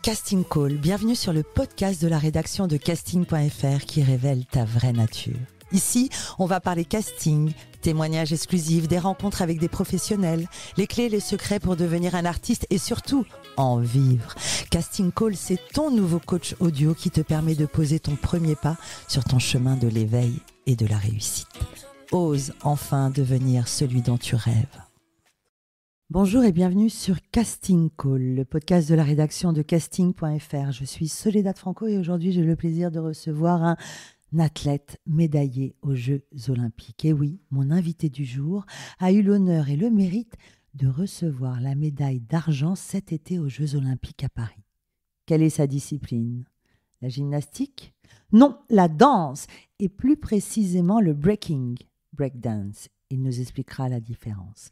Casting Call, bienvenue sur le podcast de la rédaction de casting.fr qui révèle ta vraie nature. Ici, on va parler casting, témoignages exclusifs, des rencontres avec des professionnels, les clés et les secrets pour devenir un artiste et surtout en vivre. Casting Call, c'est ton nouveau coach audio qui te permet de poser ton premier pas sur ton chemin de l'éveil et de la réussite. Ose enfin devenir celui dont tu rêves. Bonjour et bienvenue sur Casting Call, le podcast de la rédaction de casting.fr. Je suis Soledad Franco et aujourd'hui j'ai le plaisir de recevoir un athlète médaillé aux Jeux Olympiques. Et oui, mon invité du jour a eu l'honneur et le mérite de recevoir la médaille d'argent cet été aux Jeux Olympiques à Paris. Quelle est sa discipline ? La gymnastique ? Non, la danse et plus précisément le breakdance. Il nous expliquera la différence.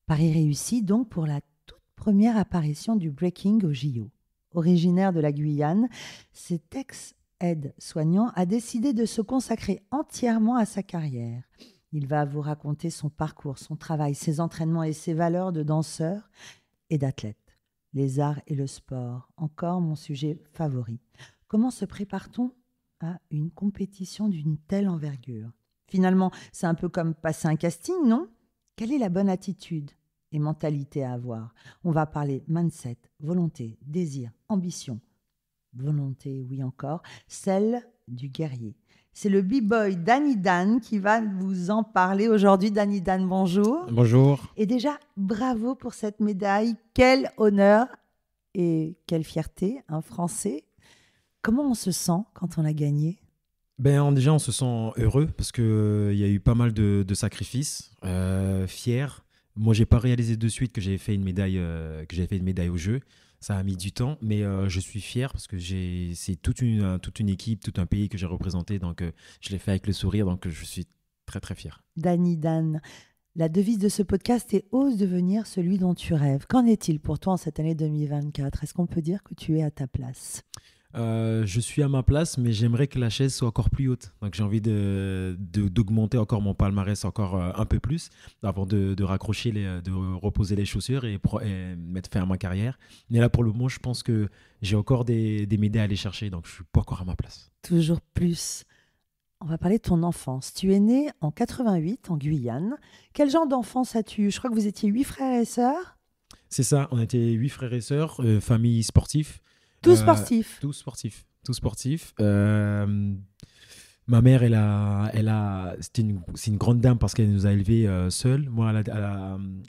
Paris réussi donc pour la toute première apparition du breaking au JO. Originaire de la Guyane, cet ex-aide-soignant a décidé de se consacrer entièrement à sa carrière. Il va vous raconter son parcours, son travail, ses entraînements et ses valeurs de danseur et d'athlète. Les arts et le sport, encore mon sujet favori. Comment se prépare-t-on à une compétition d'une telle envergure ? Finalement, c'est un peu comme passer un casting, non ? Quelle est la bonne attitude et mentalité à avoir ? On va parler mindset, volonté, désir, ambition. Volonté, oui encore, celle du guerrier. C'est le b-boy Danny Dan qui va vous en parler aujourd'hui. Danny Dan, bonjour. Bonjour. Et déjà, bravo pour cette médaille. Quel honneur et quelle fierté, un Français. Comment on se sent quand on l'a gagné ? Déjà, on se sent heureux parce qu'il y a eu pas mal de sacrifices, fier. Moi, je n'ai pas réalisé de suite que j'avais fait une médaille au jeu. Ça a mis du temps, mais je suis fier parce que c'est toute une équipe, tout un pays que j'ai représenté. Donc, je l'ai fait avec le sourire, donc je suis très, très fier. Danny Dan, la devise de ce podcast est « Ose devenir celui dont tu rêves ». Qu'en est-il pour toi en cette année 2024 ? Est-ce qu'on peut dire que tu es à ta place ? Je suis à ma place, mais j'aimerais que la chaise soit encore plus haute. Donc, j'ai envie d'augmenter encore mon palmarès encore un peu plus avant de raccrocher, de reposer les chaussures et mettre fin à ma carrière. Mais là, pour le moment, je pense que j'ai encore des médailles à aller chercher, donc je ne suis pas encore à ma place. Toujours plus. On va parler de ton enfance. Tu es né en 88 en Guyane. Quel genre d'enfance as-tu eu ? Je crois que vous étiez 8 frères et sœurs. C'est ça, on était 8 frères et sœurs, famille sportive. Tous sportifs. Tout sportif. Ma mère, c'est une grande dame parce qu'elle nous a élevés seuls. Moi,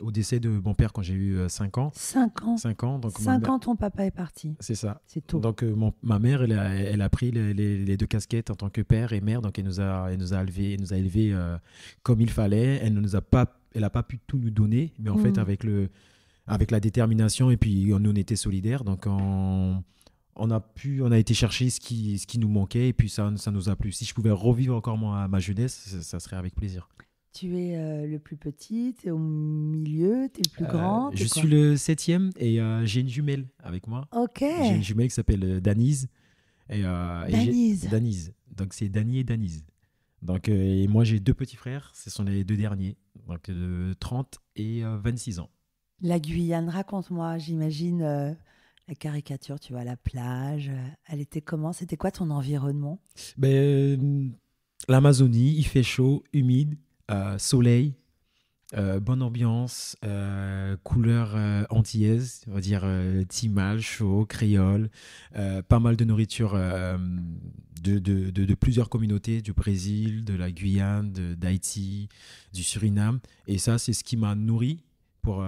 au décès de mon père quand j'ai eu 5 ans. 5 ans. 5 ans. Donc 5 ans, ton papa est parti. C'est ça. C'est tôt. Donc ma mère, elle a pris les deux casquettes en tant que père et mère. Donc elle nous a élevés comme il fallait. Elle n'a pas pu tout nous donner, mais en fait avec la détermination et puis nous on était solidaires. Donc on a été chercher ce qui nous manquait et puis ça nous a plu. Si je pouvais revivre encore ma jeunesse, ça serait avec plaisir. Tu es le plus petit, tu es au milieu, tu es le plus grand. Je suis le 7e et j'ai une jumelle avec moi. Ok. J'ai une jumelle qui s'appelle Danise. Danise. Donc c'est Dany et Danise. Donc, et moi j'ai 2 petits frères, ce sont les 2 derniers, donc de 30 et 26 ans. La Guyane, raconte-moi, j'imagine la caricature, tu vois, la plage. Elle était comment ? C'était quoi ton environnement ? L'Amazonie, il fait chaud, humide, soleil, bonne ambiance, couleur antillaise, on va dire timal, chaud, créole, pas mal de nourriture de plusieurs communautés, du Brésil, de la Guyane, d'Haïti, du Suriname. Et ça, c'est ce qui m'a nourri pour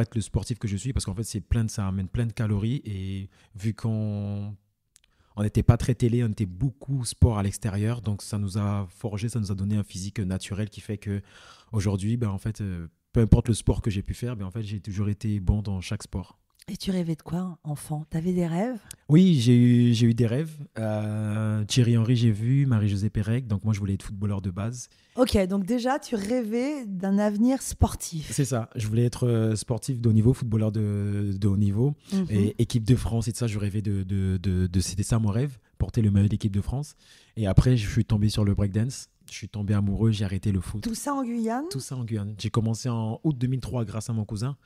être le sportif que je suis, parce qu'en fait, ça amène plein de calories. Et vu qu'on n'était pas très télé, on était beaucoup sport à l'extérieur, donc ça nous a forgé, ça nous a donné un physique naturel qui fait qu'aujourd'hui, en fait, peu importe le sport que j'ai pu faire, en fait, j'ai toujours été bon dans chaque sport. Et tu rêvais de quoi, enfant ? T'avais des rêves ? Oui, j'ai eu des rêves. Thierry Henry, j'ai vu, Marie-Josée Pérec. Donc moi, je voulais être footballeur de base. Ok, donc déjà, tu rêvais d'un avenir sportif. C'est ça. Je voulais être sportif de haut niveau, footballeur de haut niveau. Et équipe de France et tout ça, je rêvais c'était ça mon rêve, porter le maillot d'équipe de France. Et après, je suis tombé sur le breakdance. Je suis tombé amoureux, j'ai arrêté le foot. Tout ça en Guyane ? Tout ça en Guyane. J'ai commencé en août 2003 grâce à mon cousin.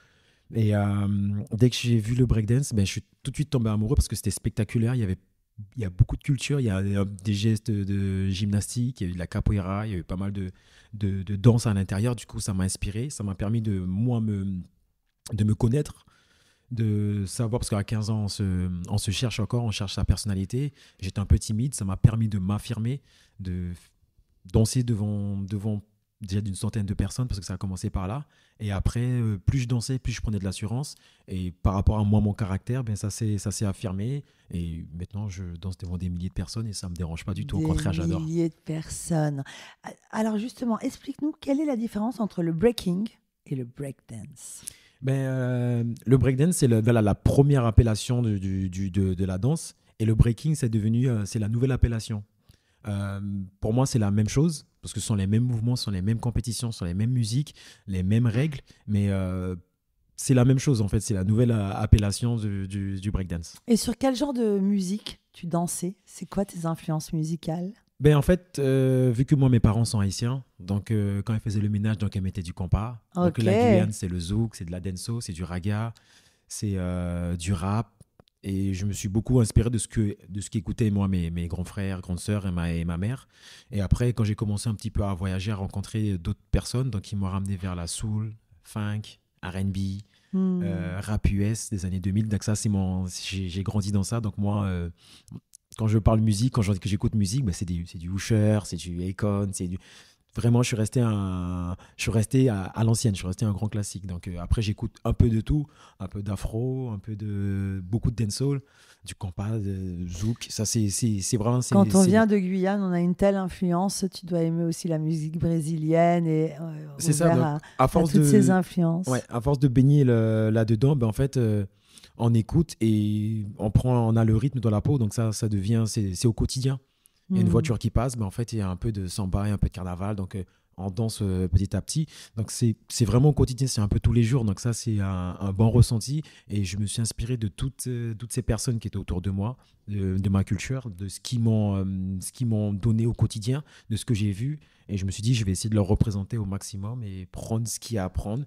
Et dès que j'ai vu le breakdance, ben, je suis tout de suite tombé amoureux parce que c'était spectaculaire. Il y a beaucoup de culture, il y a des gestes de gymnastique, il y a eu de la capoeira, il y a eu pas mal de danse à l'intérieur. Du coup, ça m'a inspiré, ça m'a permis de me connaître, de savoir, parce qu'à 15 ans, on se cherche encore, on cherche sa personnalité. J'étais un peu timide, ça m'a permis de m'affirmer, de danser devant déjà d'une centaine de personnes, parce que ça a commencé par là. Et après, plus je dansais, plus je prenais de l'assurance. Et par rapport à moi, mon caractère, ben, ça s'est affirmé. Et maintenant, je danse devant des milliers de personnes et ça ne me dérange pas du tout. Au Des contraire, j'adore. milliers de personnes. Alors justement, explique-nous quelle est la différence entre le breaking et le breakdance. Ben, le breakdance, c'est voilà, la première appellation de la danse. Et le breaking, c'est la nouvelle appellation. Pour moi, c'est la même chose, parce que ce sont les mêmes mouvements, ce sont les mêmes compétitions, ce sont les mêmes musiques, les mêmes règles, mais c'est la même chose en fait, c'est la nouvelle appellation du breakdance. Et sur quel genre de musique tu dansais? C'est quoi tes influences musicales? Ben, en fait, vu que moi, mes parents sont haïtiens, donc quand ils faisaient le ménage, donc ils mettaient du compas. Donc Ok. la Guyane, c'est le zouk, c'est de la dancehall, c'est du raga, c'est du rap. Et je me suis beaucoup inspiré de ce qu'écoutaient moi, mes grands frères, grandes sœurs et ma mère. Et après, quand j'ai commencé un petit peu à voyager, à rencontrer d'autres personnes, donc ils m'ont ramené vers la soul, funk, R&B, Hmm. rap US des années 2000. Donc ça, j'ai grandi dans ça. Donc moi, quand je parle musique, que j'écoute musique, bah, c'est du Usher, c'est du Akon, Vraiment, je suis resté à l'ancienne, je suis resté un grand classique. Donc après, j'écoute un peu de tout, un peu d'afro, beaucoup de dancehall, du compas, de zouk. Ça, c'est vraiment, Quand on vient de Guyane, on a une telle influence. Tu dois aimer aussi la musique brésilienne et c'est ça. ouvert Donc, à à force toutes ces de, influences. ouais, à force de baigner là-dedans, ben, en fait, on écoute et on a le rythme dans la peau. Donc ça devient, c'est au quotidien. Il y a une Hmm. voiture qui passe, mais en fait, il y a un peu de samba et un peu de carnaval. Donc, on danse petit à petit. Donc, c'est vraiment au quotidien, c'est un peu tous les jours. Donc, ça, c'est un bon ressenti. Et je me suis inspiré de toutes ces personnes qui étaient autour de moi, de ma culture, de ce qu'ils m'ont donné au quotidien, de ce que j'ai vu. Et je me suis dit, je vais essayer de leur représenter au maximum et prendre ce qu'il y a à prendre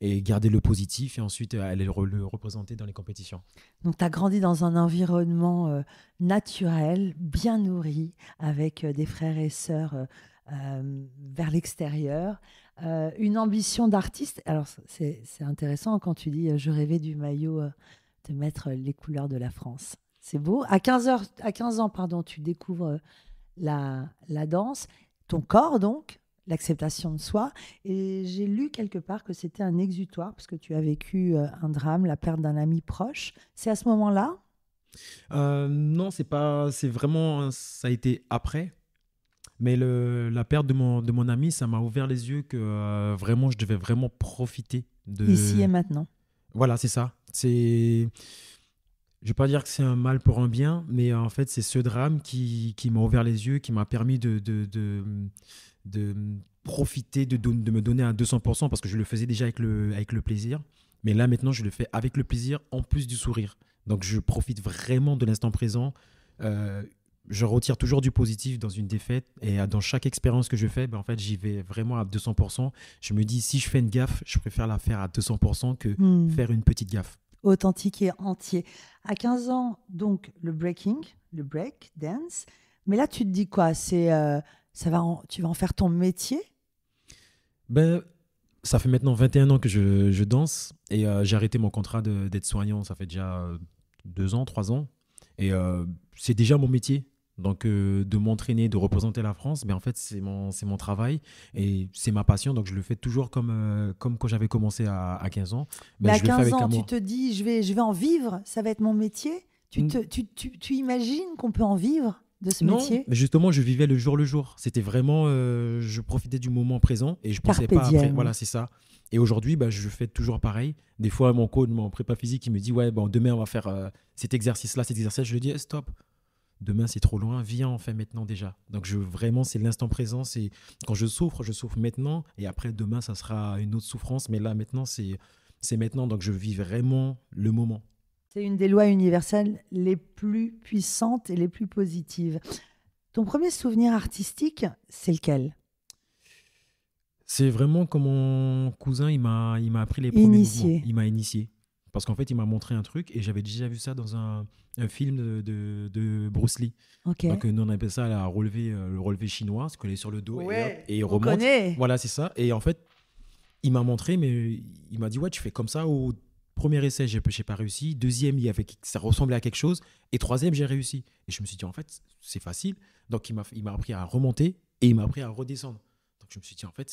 et garder le positif et ensuite aller le représenter dans les compétitions. Donc, tu as grandi dans un environnement naturel, bien nourri, avec des frères et sœurs vers l'extérieur. Une ambition d'artiste. Alors, c'est intéressant quand tu dis je rêvais du maillot, de mettre les couleurs de la France. C'est beau. À 15 ans, pardon, tu découvres la danse, ton corps donc, l'acceptation de soi. Et j'ai lu quelque part que c'était un exutoire parce que tu as vécu un drame, la perte d'un ami proche. C'est à ce moment-là? Non, c'est pas, c'est vraiment, ça a été après. Mais la perte de mon ami, ça m'a ouvert les yeux que vraiment, je devais vraiment profiter Ici et de. maintenant. Voilà, c'est ça. Je vais pas dire que c'est un mal pour un bien, mais en fait, c'est ce drame qui m'a ouvert les yeux, qui m'a permis de profiter, de me donner à 200%, parce que je le faisais déjà avec le plaisir. Mais là, maintenant, je le fais avec le plaisir, en plus du sourire. Donc, je profite vraiment de l'instant présent. Euh, je retire toujours du positif dans une défaite. Et dans chaque expérience que je fais, ben, en fait, j'y vais vraiment à 200%. Je me dis, si je fais une gaffe, je préfère la faire à 200% que Hmm. faire une petite gaffe. Authentique et entier. À 15 ans, donc, le breaking, le break, dance. Mais là, tu te dis quoi? Tu vas en faire ton métier? Ben, ça fait maintenant 21 ans que je danse et j'ai arrêté mon contrat d'être soignant. Ça fait déjà 2 ans, 3 ans. Et c'est déjà mon métier. Donc, de m'entraîner, de représenter la France, ben, en fait, c'est mon travail et c'est ma passion. Donc, je le fais toujours comme quand j'avais commencé à 15 ans. Mais Ben, à je le fais 15 avec ans, tu amour. te dis, je vais en vivre, ça va être mon métier. Tu imagines qu'on peut en vivre de ce Non, métier? mais justement, je vivais le jour le jour. C'était vraiment, je profitais du moment présent et je pensais Carpe pas après. diem. Voilà, c'est ça. Et aujourd'hui, bah, je fais toujours pareil. Des fois, mon coach, mon prépa physique, il me dit, ouais, bon, demain, on va faire cet exercice-là, cet exercice. Je lui dis, eh, stop. Demain, c'est trop loin. Viens, on fait maintenant déjà. Donc, vraiment, c'est l'instant présent. C'est quand je souffre maintenant. Et après, demain, ça sera une autre souffrance. Mais là, maintenant, c'est maintenant. Donc, je vis vraiment le moment. C'est une des lois universelles les plus puissantes et les plus positives. Ton premier souvenir artistique, c'est lequel? C'est vraiment comme mon cousin, il m'a appris les premiers mouvements. Initié. Il m'a initié. Parce qu'en fait, il m'a montré un truc et j'avais déjà vu ça dans un film de Bruce Lee. Ok. Donc, nous, on appelle ça le relevé chinois, c'est qu'on est sur le dos et hop, Ouais, et il on remonte. connaît. Voilà, c'est ça. Et en fait, il m'a montré, mais il m'a dit, ouais, tu fais comme ça. Au premier essai, j'ai pas réussi. Deuxième, ça ressemblait à quelque chose. Et troisième, j'ai réussi. Et je me suis dit, en fait, c'est facile. Donc, il m'a appris à remonter et il m'a appris à redescendre. Donc, je me suis dit, en fait,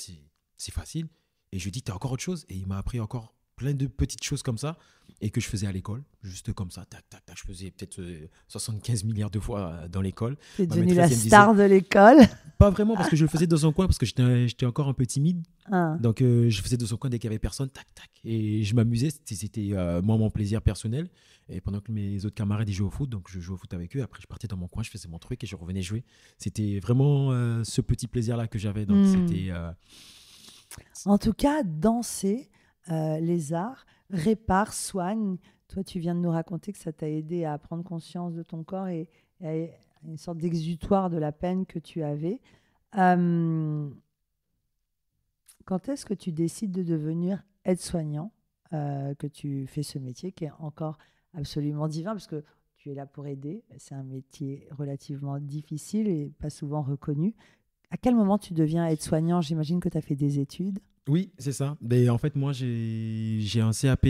c'est facile. Et je lui ai dit, t'as encore autre chose. Et il m'a appris encore plein de petites choses comme ça et que je faisais à l'école, juste comme ça, tac, tac, tac. Je faisais peut-être 75 milliards de fois dans l'école. T'es Ma devenu la maîtresse, elle me star de l'école. pas vraiment parce que je le faisais dans un coin parce que j'étais encore un peu timide. Ah. Donc, je faisais dans un coin dès qu'il n'y avait personne, tac, tac. Et je m'amusais. C'était moi, mon plaisir personnel. Et pendant que mes autres camarades ils jouaient au foot, donc je jouais au foot avec eux. Après, je partais dans mon coin, je faisais mon truc et je revenais jouer. C'était vraiment ce petit plaisir-là que j'avais. Donc, c'était. En tout cas, danser, les arts, répare, soigne. Toi, tu viens de nous raconter que ça t'a aidé à prendre conscience de ton corps et à une sorte d'exutoire de la peine que tu avais. Euh, Quand est-ce que tu décides de devenir aide-soignant, que tu fais ce métier qui est encore absolument divin, parce que tu es là pour aider. C'est un métier relativement difficile et pas souvent reconnu. À quel moment tu deviens aide-soignant? J'imagine que tu as fait des études. Oui, c'est ça. Mais en fait, moi, j'ai un CAP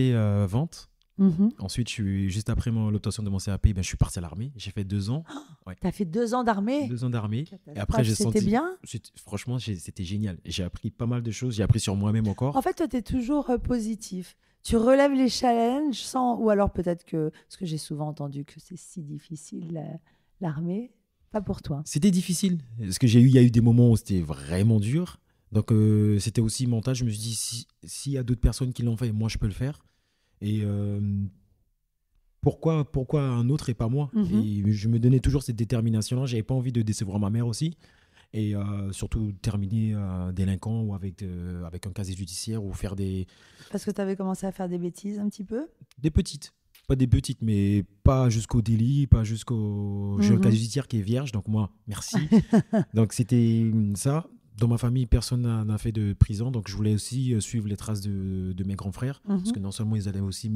vente. Mhm. Ensuite, juste après l'obtention de mon CAP, ben, je suis parti à l'armée. J'ai fait 2 ans. Ouais. Tu as fait 2 ans d'armée? 2 ans d'armée. Catastrophe. Et après, j'ai C'était senti. bien? Franchement, c'était génial. J'ai appris pas mal de choses. J'ai appris sur moi-même encore. En fait, toi, tu es toujours positif. Tu relèves les challenges sans... Ou alors peut-être que... Parce que j'ai souvent entendu que c'est si difficile, l'armée. Pas pour toi. C'était difficile. Parce que il y a eu des moments où c'était vraiment dur. Donc, c'était aussi mental. Je me suis dit, s'il y a d'autres personnes qui l'ont fait, moi, je peux le faire. Et pourquoi un autre et pas moi? Mhm. Et je me donnais toujours cette détermination-là. J'avais pas envie de décevoir ma mère aussi. Et surtout terminer délinquant ou avec un casier judiciaire ou faire Parce que tu avais commencé à faire des bêtises un petit peu? des petites. Pas des petites, mais pas jusqu'au délit, pas jusqu'au... J'ai un Mhm. casier judiciaire qui est vierge, donc moi, merci. Donc c'était ça. Dans ma famille, personne n'a fait de prison, donc je voulais aussi suivre les traces de mes grands frères, parce Mhm. que non seulement ils allaient aussi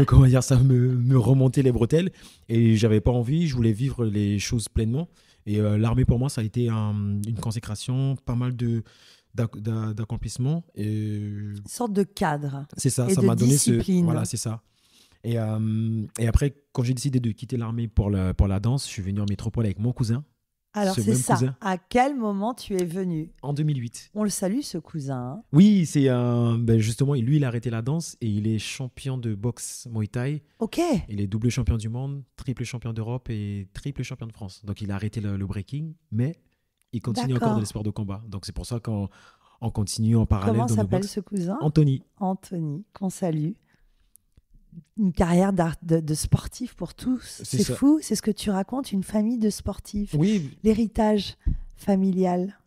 comment dire ça, me remonter les bretelles, et j'avais pas envie, je voulais vivre les choses pleinement. Et l'armée pour moi, ça a été une consécration, pas mal d'accomplissements. Et Une sorte de cadre c'est ça, et ça de m'a donné discipline. voilà, c'est ça. Et après, quand j'ai décidé de quitter l'armée pour la danse, je suis venu en métropole avec mon cousin, Alors, ce c'est même ça. cousin, À quel moment tu es venu? en 2008. On le salue, ce cousin. Hein. Oui, justement, lui, il a arrêté la danse et il est champion de boxe Muay Thai. Ok. Il est double champion du monde, triple champion d'Europe et triple champion de France. Donc, il a arrêté le breaking, mais il continue encore D'accord. dans les sports de combat. Donc, c'est pour ça qu'on continue en parallèle Comment dans le s'appelle boxe. ce cousin? Anthony. Anthony, qu'on salue. Une carrière de sportif pour tous. C'est C'est ça. fou, c'est ce que tu racontes, une famille de sportifs. Oui, L'héritage familial.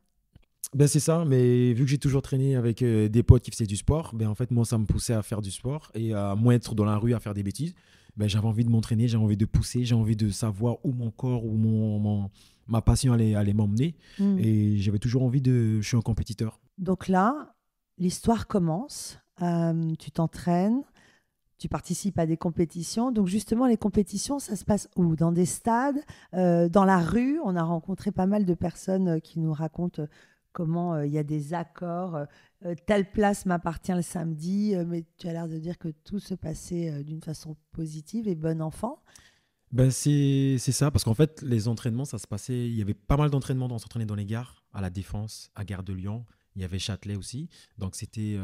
ben c'est ça. Mais vu que j'ai toujours traîné avec des potes qui faisaient du sport, ben en fait, moi, ça me poussait à faire du sport et à moins être dans la rue à faire des bêtises. Ben, j'avais envie de m'entraîner, j'avais envie de pousser, j'ai envie de savoir où mon corps, où ma passion allait m'emmener. Mm. Et j'avais toujours envie de... Je suis un compétiteur. Donc là, l'histoire commence. Tu t'entraînes, tu participes à des compétitions. Donc justement, les compétitions, ça se passe où? Dans des stades, dans la rue. On a rencontré pas mal de personnes qui nous racontent comment il y a des accords. Telle place m'appartient le samedi, mais tu as l'air de dire que tout se passait d'une façon positive et bon enfant. Ben c'est ça, parce qu'en fait, les entraînements, ça se passait... Il y avait pas mal d'entraînements, on s'entraînait dans les gares, à La Défense, à Gare de Lyon. Il y avait Châtelet aussi. Donc c'était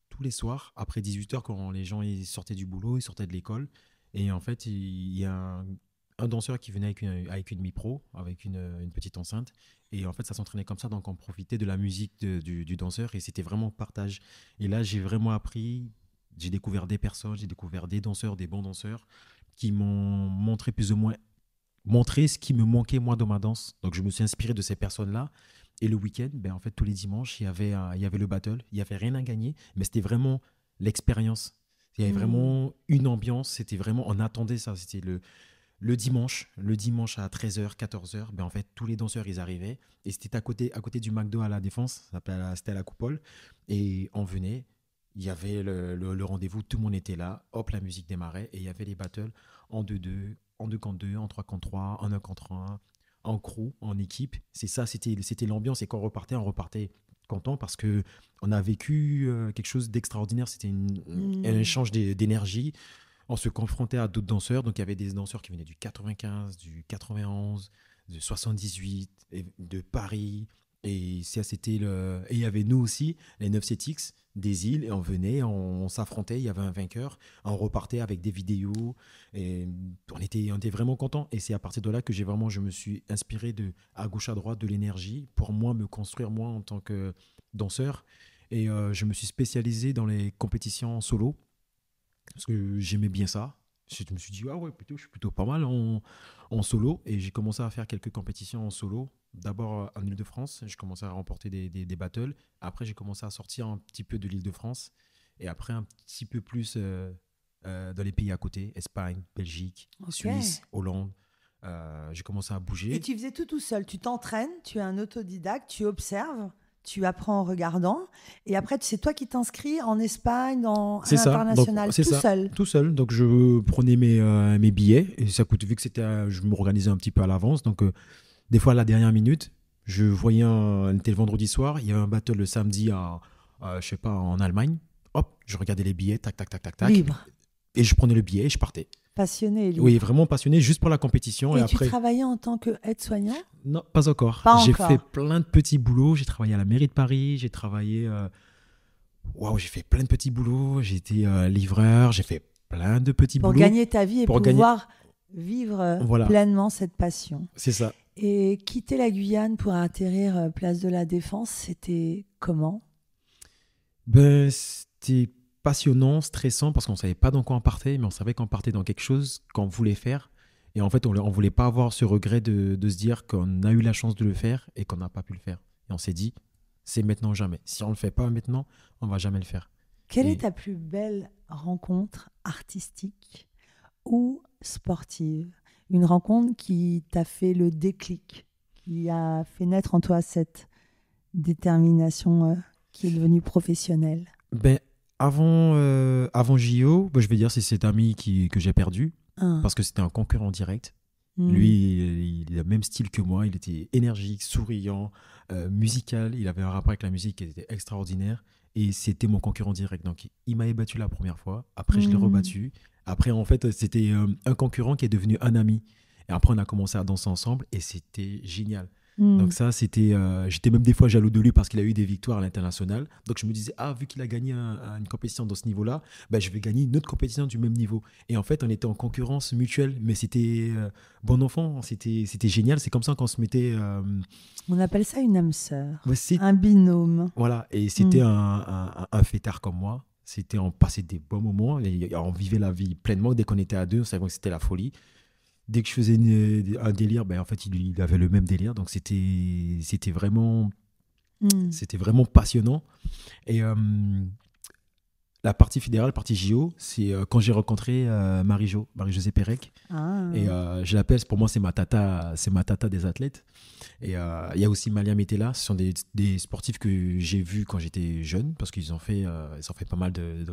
tous les soirs, après 18h, quand les gens ils sortaient du boulot, ils sortaient de l'école. Et en fait, il y a un danseur qui venait avec une mi-pro, avec une petite enceinte. Et en fait, ça s'entraînait comme ça. Donc on profitait de la musique du danseur et c'était vraiment partage. Et là, j'ai vraiment appris, j'ai découvert des personnes, j'ai découvert des danseurs, des bons danseurs qui m'ont montré plus ou moins montré ce qui me manquait moi dans ma danse. Donc je me suis inspiré de ces personnes-là. Et le week-end, ben, en fait, tous les dimanches, il y avait le battle. Il n'y avait rien à gagner, mais c'était vraiment l'expérience. Il y avait vraiment une ambiance. C'était vraiment, on attendait ça. C'était Le dimanche à 13h, 14h, ben en fait, tous les danseurs, ils arrivaient. Et c'était à côté du McDo à la Défense, c'était à la Coupole. Et on venait, il y avait le rendez-vous, tout le monde était là. Hop, la musique démarrait. Et il y avait les battles en 2-2, en 2 contre 2, en 3 contre 3, en 1 contre 1, en crew, en équipe. C'est ça, c'était l'ambiance. Et quand on repartait content parce que on a vécu quelque chose d'extraordinaire. C'était un échange d'énergie. On se confrontait à d'autres danseurs. Donc, il y avait des danseurs qui venaient du 95, du 91, de 78, de Paris. Et ça, et il y avait nous aussi, les 9-7X des îles. Et on venait, on s'affrontait. Il y avait un vainqueur. On repartait avec des vidéos. Et on était vraiment contents. Et c'est à partir de là que je me suis inspiré à gauche, à droite de l'énergie pour moi, me construire moi en tant que danseur. Et je me suis spécialisé dans les compétitions solo parce que j'aimais bien ça. Je me suis dit, ah ouais, plutôt, je suis plutôt pas mal en solo. Et j'ai commencé à faire quelques compétitions en solo. D'abord en Île-de-France, j'ai commencé à remporter des battles. Après, j'ai commencé à sortir un petit peu de l'Île-de-France. Et après, un petit peu plus dans les pays à côté, Espagne, Belgique, Suisse, Hollande. J'ai commencé à bouger. Et tu faisais tout seul. Tu t'entraînes, tu es un autodidacte, tu observes. Tu apprends en regardant, et après, c'est toi qui t'inscris en Espagne, à l'international, seul. Tout seul. Donc, je prenais mes billets, et ça coûte, vu que je me organisais un petit peu à l'avance. Donc, des fois, à la dernière minute, je voyais c'était le vendredi soir, il y avait un battle le samedi je sais pas, en Allemagne. Hop, je regardais les billets, tac, tac, tac, tac, tac. Libre. Et je prenais le billet et je partais. Passionné, libre. Oui, vraiment passionné, juste pour la compétition. Et après... tu travaillais en tant qu'aide-soignant ? Non, pas encore. J'ai fait plein de petits boulots. J'ai travaillé à la mairie de Paris. J'ai travaillé... j'ai fait plein de petits boulots. J'ai été livreur. J'ai fait plein de petits boulots. Pour gagner ta vie et pouvoir vivre pleinement cette passion. C'est ça. Et quitter la Guyane pour atterrir place de la Défense, c'était comment ? C'était passionnant, stressant, parce qu'on ne savait pas dans quoi on partait, mais on savait qu'on partait dans quelque chose qu'on voulait faire. Et en fait, on ne voulait pas avoir ce regret de se dire qu'on a eu la chance de le faire et qu'on n'a pas pu le faire. Et on s'est dit, c'est maintenant ou jamais. Si on ne le fait pas maintenant, on ne va jamais le faire. Quelle est ta plus belle rencontre artistique ou sportive ? Une rencontre qui t'a fait le déclic, qui a fait naître en toi cette détermination qui est devenue professionnelle ? Avant JO, je vais dire c'est cet ami que j'ai perdu parce que c'était un concurrent direct. Lui, il a le même style que moi. Il était énergique, souriant, musical. Il avait un rapport avec la musique qui était extraordinaire. Et c'était mon concurrent direct. Donc, il m'avait battu la première fois. Après, je l'ai rebattu. Après, en fait, c'était un concurrent qui est devenu un ami. Et après, on a commencé à danser ensemble et c'était génial. Donc ça, c'était... j'étais même des fois jaloux de lui parce qu'il a eu des victoires à l'international. Donc je me disais, vu qu'il a gagné une compétition dans ce niveau-là, je vais gagner une autre compétition du même niveau. Et en fait, on était en concurrence mutuelle, mais c'était bon enfant, c'était génial. C'est comme ça qu'on se mettait... On appelle ça une âme sœur, ouais, un binôme. Voilà, et c'était un fêtard comme moi. On passait des bons moments, et on vivait la vie pleinement. Dès qu'on était à deux, on savait que c'était la folie. Dès que je faisais un délire, en fait, il avait le même délire. Donc, c'était vraiment passionnant. Et la partie fédérale, la partie JO, c'est quand j'ai rencontré Marie-Josée Pérec. Et je l'appelle, pour moi, c'est ma tata des athlètes. Et il y a aussi Malia Metella. Ce sont des sportifs que j'ai vus quand j'étais jeune, parce qu'ils ont fait pas mal des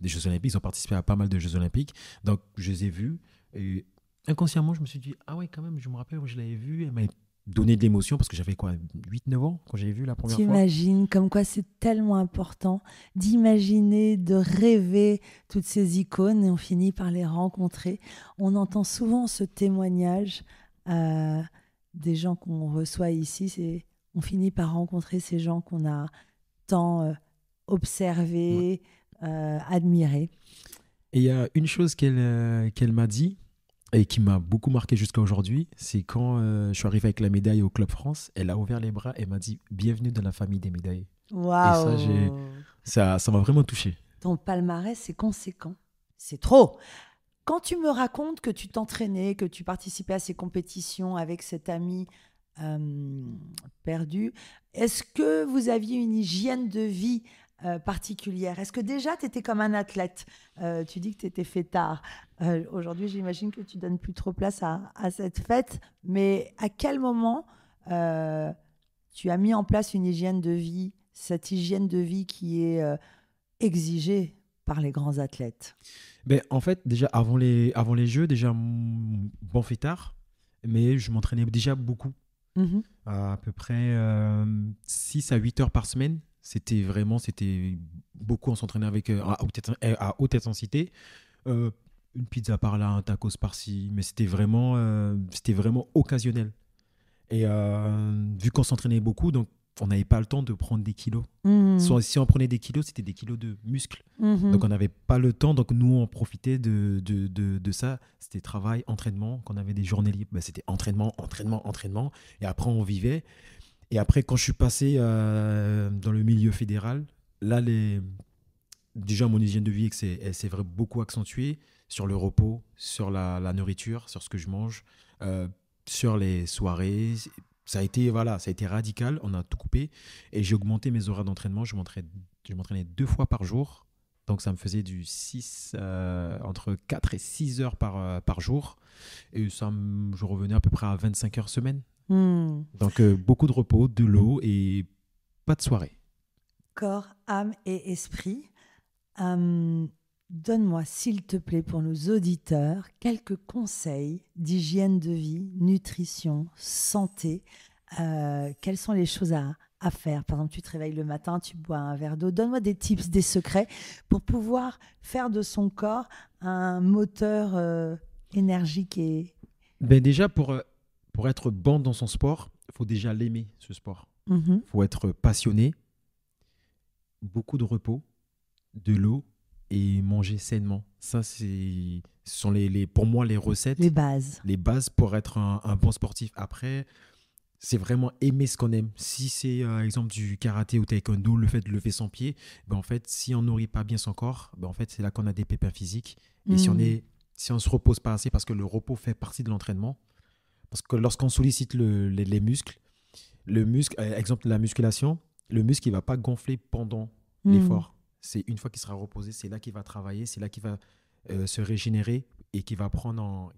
Jeux Olympiques. Ils ont participé à pas mal de Jeux Olympiques. Donc, je les ai vus. Et inconsciemment, je me suis dit, ah ouais, quand même, je me rappelle où je l'avais vue. Elle m'avait donné de l'émotion parce que j'avais 8-9 ans quand j'avais vu la première fois. T'imagines comme quoi c'est tellement important d'imaginer, de rêver toutes ces icônes et on finit par les rencontrer. On entend souvent ce témoignage des gens qu'on reçoit ici. On finit par rencontrer ces gens qu'on a tant observés, admirés. Et il y a une chose qu'elle m'a dit et qui m'a beaucoup marqué jusqu'à aujourd'hui, c'est quand je suis arrivé avec la médaille au Club France, elle a ouvert les bras et m'a dit « Bienvenue dans la famille des médailles ». Waouh. Et ça m'a vraiment touché. Ton palmarès, c'est conséquent. C'est trop. Quand tu me racontes que tu t'entraînais, que tu participais à ces compétitions avec cet ami perdu, est-ce que vous aviez une hygiène de vie particulière? Est-ce que déjà, tu étais comme un athlète? Tu dis que tu étais fêtard. Aujourd'hui, j'imagine que tu donnes plus trop place à cette fête. Mais à quel moment tu as mis en place une hygiène de vie, cette hygiène de vie qui est exigée par les grands athlètes? Ben, en fait, déjà, avant les Jeux, déjà, bon fêtard, mais je m'entraînais déjà beaucoup. Mhm. À peu près 6 à 8 heures par semaine. C'était beaucoup. On s'entraînait à haute intensité. Une pizza par là, un tacos par-ci, mais c'était vraiment occasionnel. Et vu qu'on s'entraînait beaucoup, donc on n'avait pas le temps de prendre des kilos. Mhm. Si on prenait des kilos, c'était des kilos de muscles. Mhm. Donc on n'avait pas le temps. Donc nous, on profitait de ça. C'était travail, entraînement. Quand on avait des journées libres, ben, c'était entraînement, entraînement, entraînement. Et après, on vivait. Et après, quand je suis passé dans le milieu fédéral, là, déjà, mon hygiène de vie elle s'est vraiment beaucoup accentuée sur le repos, sur la nourriture, sur ce que je mange, sur les soirées. Ça a été radical. On a tout coupé. Et j'ai augmenté mes horaires d'entraînement. Je m'entraînais 2 fois par jour. Donc, ça me faisait entre 4 et 6 heures par jour. Et je revenais à peu près à 25 heures semaine. Mhm. Donc, beaucoup de repos, de l'eau et pas de soirée. Corps, âme et esprit. Donne-moi, s'il te plaît, pour nos auditeurs, quelques conseils d'hygiène de vie, nutrition, santé. Quelles sont les choses à faire? Par exemple, tu te réveilles le matin, tu bois un verre d'eau. Donne-moi des tips, des secrets pour pouvoir faire de son corps un moteur énergique et... Ben déjà, pour être bon dans son sport, il faut déjà l'aimer, ce sport. Mhm. Il faut être passionné, beaucoup de repos, de l'eau et manger sainement. Ça, ce sont pour moi les recettes, Les bases. les bases pour être un bon sportif. Après, c'est vraiment aimer ce qu'on aime. Si c'est, exemple, du karaté ou taekwondo, le fait de lever son pied, ben, en fait, si on nourrit pas bien son corps, ben, en fait, c'est là qu'on a des pépins physiques. Et si on se repose pas assez, parce que le repos fait partie de l'entraînement, parce que lorsqu'on sollicite les muscles, exemple la musculation, le muscle il va pas gonfler pendant l'effort. C'est une fois qu'il sera reposé, c'est là qu'il va travailler, c'est là qu'il va se régénérer et qu'il va prendre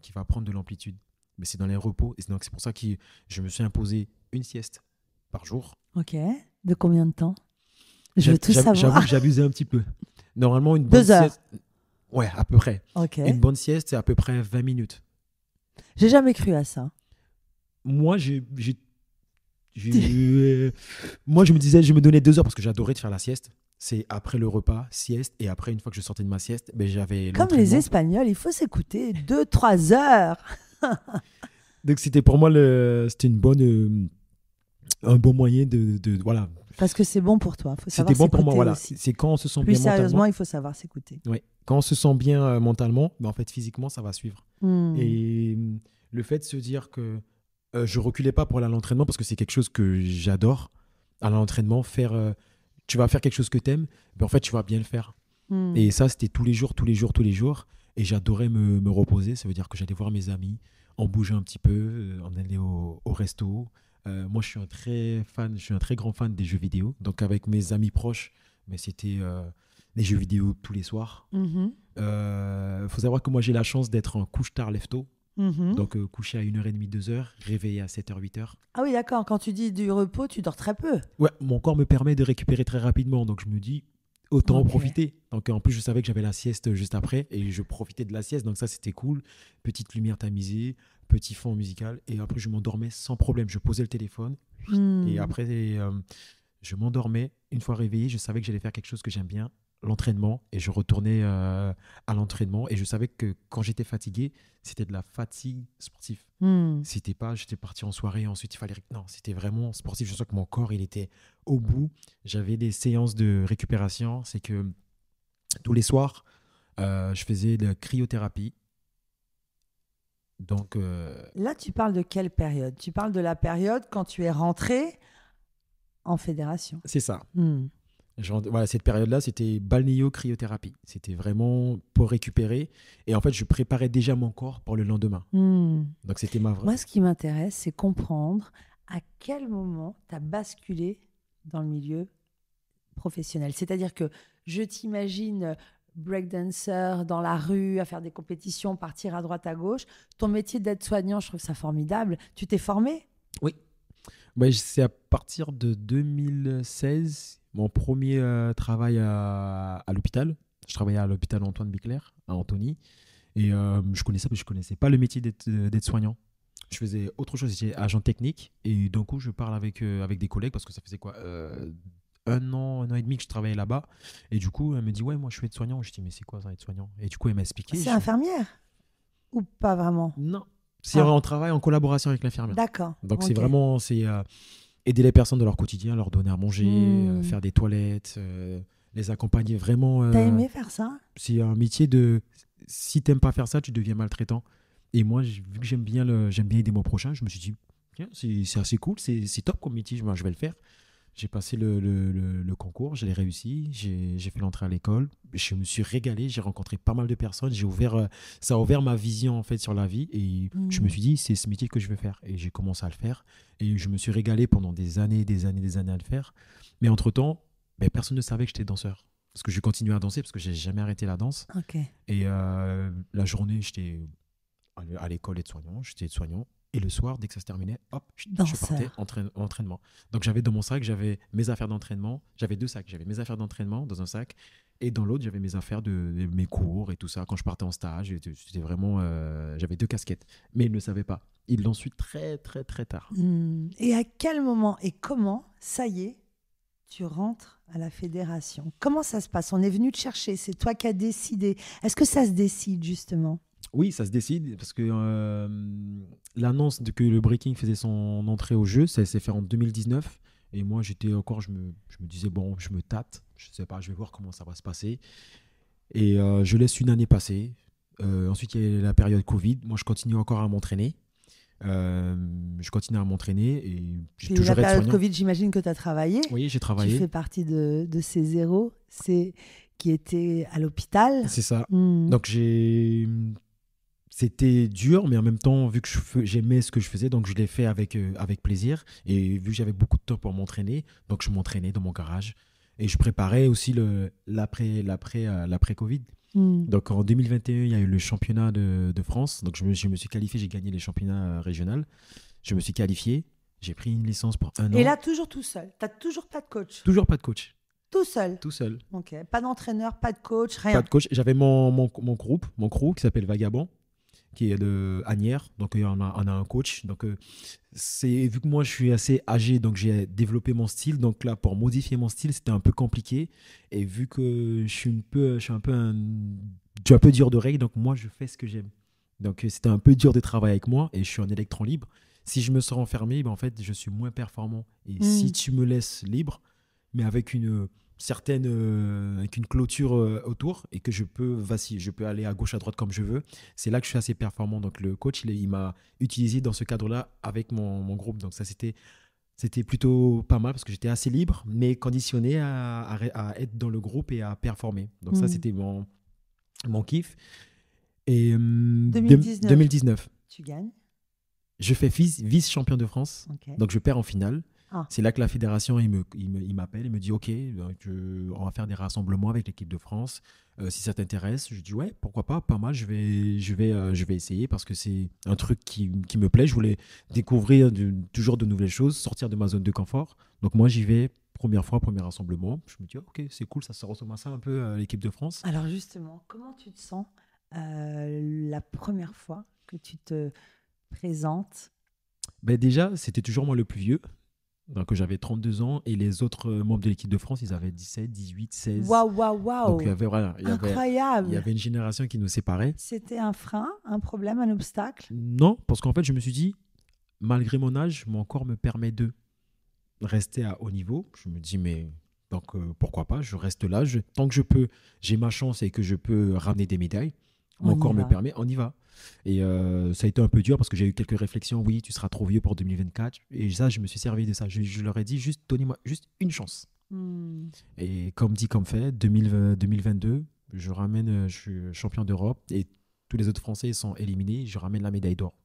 de l'amplitude. Mais c'est dans les repos. Et donc c'est pour ça que je me suis imposé une sieste par jour. Ok. De combien de temps? Je veux tout J'avoue savoir. que j'abusais un petit peu. Normalement, une 2 bonne heures. sieste. Ouais, à peu près. Ok. Une bonne sieste, c'est à peu près 20 minutes. J'ai jamais cru à ça. Moi, moi, je me disais, je me donnais 2 heures parce que j'adorais de faire la sieste. C'est après le repas, sieste, et après, une fois que je sortais de ma sieste, ben, j'avais Comme les l'entraînement. Espagnols, il faut s'écouter 2-3 heures. Donc, c'était pour moi, c'était un bon moyen voilà. Parce que c'est bon pour toi. Il faut savoir C'était bon pour moi, s'écouter voilà. aussi. C'est quand on se sent Plus bien sérieusement, mentalement. il faut savoir s'écouter. Ouais. Quand on se sent bien mentalement, ben, en fait, physiquement, ça va suivre. Et le fait de se dire que je reculais pas pour aller à l'entraînement parce que c'est quelque chose que j'adore. À l'entraînement, tu vas faire quelque chose que tu aimes, ben en fait, tu vas bien le faire. Et ça, c'était tous les jours, tous les jours, tous les jours. Et j'adorais me reposer. Ça veut dire que j'allais voir mes amis, on bougeait un petit peu, on allait au resto. Moi, je suis un très grand fan des jeux vidéo. Donc, avec mes amis proches, mais c'était des jeux vidéo tous les soirs. Faut savoir que moi, j'ai la chance d'être un couche-tard, lève-tôt. Donc, coucher à 1h30, 2h, réveillé à 7h, 8h. Ah oui, d'accord. Quand tu dis du repos, tu dors très peu. Ouais, mon corps me permet de récupérer très rapidement. Donc, je me dis, autant en Ok. profiter. Donc, en plus, je savais que j'avais la sieste juste après et je profitais de la sieste. Donc, ça, c'était cool. Petite lumière tamisée, petit fond musical. Et après, je m'endormais sans problème. Je posais le téléphone et après, je m'endormais. Une fois réveillé, je savais que j'allais faire quelque chose que j'aime bien, l'entraînement. Et je retournais à l'entraînement. Et je savais que quand j'étais fatigué, c'était de la fatigue sportive. C'était pas, j'étais parti en soirée, ensuite il fallait... Non, c'était vraiment sportif. Je sens que mon corps, il était au bout. J'avais des séances de récupération. C'est que tous les soirs, je faisais de la cryothérapie. Donc, Là, tu parles de quelle période? Tu parles de la période quand tu es rentré en fédération. c'est ça. Voilà, cette période-là, c'était balnéo-cryothérapie. C'était vraiment pour récupérer. Et en fait, je préparais déjà mon corps pour le lendemain. Donc, c'était ma vraie... Moi, ce qui m'intéresse, c'est comprendre à quel moment tu as basculé dans le milieu professionnel. C'est-à-dire que je t'imagine breakdancer dans la rue, à faire des compétitions, partir à droite, à gauche. Ton métier d'aide-soignant, je trouve ça formidable. Tu t'es formé? Oui. Ouais, c'est à partir de 2016, mon premier travail à l'hôpital. Je travaillais à l'hôpital Antoine Béclair, à Antony. Et je connaissais pas le métier d'aide-soignant. Je faisais autre chose, j'étais agent technique. Et d'un coup, je parle avec des collègues parce que ça faisait quoi 1 an et demi que je travaillais là-bas. Et du coup, elle me dit, ouais, moi, je suis aide-soignant. Je dis, mais c'est quoi ça, aide-soignant? Et du coup, elle m'a expliqué. C'est infirmière ou pas vraiment? Non, c'est on travaille en collaboration avec l'infirmière. D'accord. Donc, c'est vraiment aider les personnes dans leur quotidien, leur donner à manger, faire des toilettes, les accompagner vraiment. T'as aimé faire ça? C'est un métier de... Si t'aimes pas faire ça, tu deviens maltraitant. Et moi, vu que j'aime bien aider mon prochain, je me suis dit, tiens, c'est assez cool, c'est top comme métier, je vais le faire. J'ai passé le concours, je l'ai réussi, j'ai fait l'entrée à l'école, je me suis régalé, j'ai rencontré pas mal de personnes, ça a ouvert ma vision en fait sur la vie et je me suis dit c'est ce métier que je veux faire et j'ai commencé à le faire et je me suis régalé pendant des années à le faire. Mais entre-temps, personne ne savait que j'étais danseur parce que je continuais à danser parce que j'ai jamais arrêté la danse. Okay. Et la journée, j'étais à l'école j'étais aide-soignant. Et le soir, dès que ça se terminait, hop, je partais entraînement. Donc, j'avais dans mon sac, j'avais mes affaires d'entraînement. J'avais 2 sacs. J'avais mes affaires d'entraînement dans un sac. Et dans l'autre, j'avais mes affaires de mes cours et tout ça. Quand je partais en stage, c'était vraiment... j'avais 2 casquettes. Mais ils ne le savaient pas. Ils l'ont su très, très, très tard. Et à quel moment et comment, ça y est, tu rentres à la fédération? Comment ça se passe? On est venu te chercher. C'est toi qui as décidé. Est-ce que ça se décide, justement? Oui, ça se décide parce que l'annonce que le breaking faisait son entrée au jeu, ça s'est fait en 2019. Et moi, j'étais encore, je me disais, bon, je me tâte, je sais pas, je vais voir comment ça va se passer. Et je laisse une année passer. Ensuite, il y a la période Covid. Moi, je continue encore à m'entraîner. Je continue à m'entraîner et j'ai toujours la période Covid, j'imagine que tu as travaillé. Oui, j'ai travaillé. Tu fais partie de ces zéros qui étaient à l'hôpital. C'est ça. Donc, c'était dur, mais en même temps, vu que j'aimais ce que je faisais, donc je l'ai fait avec plaisir. Et vu que j'avais beaucoup de temps pour m'entraîner, donc je m'entraînais dans mon garage. Et je préparais aussi l'après-Covid. Donc en 2021, il y a eu le championnat de France. Donc je me suis qualifié, j'ai gagné les championnats régionaux. Je me suis qualifié, j'ai pris une licence pour 1 an. Et là, toujours tout seul? Tu n'as toujours pas de coach? Toujours pas de coach. Tout seul? Tout seul. Ok. Pas d'entraîneur, pas de coach, rien? Pas de coach. J'avais mon groupe, mon crew qui s'appelle Vagabond, qui est de Agnières. Donc, on a un coach. Donc, vu que moi, je suis assez âgé, donc j'ai développé mon style. Donc là, pour modifier mon style, c'était un peu compliqué. Et vu que je suis un peu dur d'oreille, donc moi, je fais ce que j'aime. Donc, c'était un peu dur de travailler avec moi. Et je suis en électron libre. Si je me sens enfermé, en fait, je suis moins performant. Et si tu me laisses libre, mais avec une clôture autour et que je peux vaciller, je peux aller à gauche, à droite comme je veux. C'est là que je suis assez performant. Donc le coach, il m'a utilisé dans ce cadre-là avec mon groupe. Donc ça, c'était plutôt pas mal parce que j'étais assez libre, mais conditionné à être dans le groupe et à performer. Donc ça, c'était mon kiff. Et 2019, tu gagnes. Je fais vice-champion de France. Okay. Donc je perds en finale. C'est là que la fédération il m'appelle, il me dit ok, on va faire des rassemblements avec l'équipe de France. Si ça t'intéresse, je dis ouais, pourquoi pas mal. Je vais essayer parce que c'est un truc qui me plaît. Je voulais découvrir toujours de nouvelles choses, sortir de ma zone de confort. Donc moi j'y vais, première fois, premier rassemblement. Je me dis ok, c'est cool, ça ressemble à ça un peu l'équipe de France. Alors justement, comment tu te sens la première fois que tu te présentes? Déjà, c'était toujours moi le plus vieux. Donc j'avais 32 ans et les autres membres de l'équipe de France, ils avaient 17, 18, 16. Waouh. Donc incroyable. Il y avait une génération qui nous séparait. C'était un frein, un problème, un obstacle? Non, parce qu'en fait, je me suis dit, malgré mon âge, mon corps me permet de rester à haut niveau. Je me dis, mais donc pourquoi pas, je reste là. Tant que je peux, j'ai ma chance et que je peux ramener des médailles. Mon corps me permet, on y va. Et ça a été un peu dur parce que j'ai eu quelques réflexions. Oui, tu seras trop vieux pour 2024. Et ça, je me suis servi de ça. Je leur ai dit, donnez-moi juste une chance. Et comme dit, comme fait, 2022, je suis champion d'Europe et tous les autres Français sont éliminés. Je ramène la médaille d'or.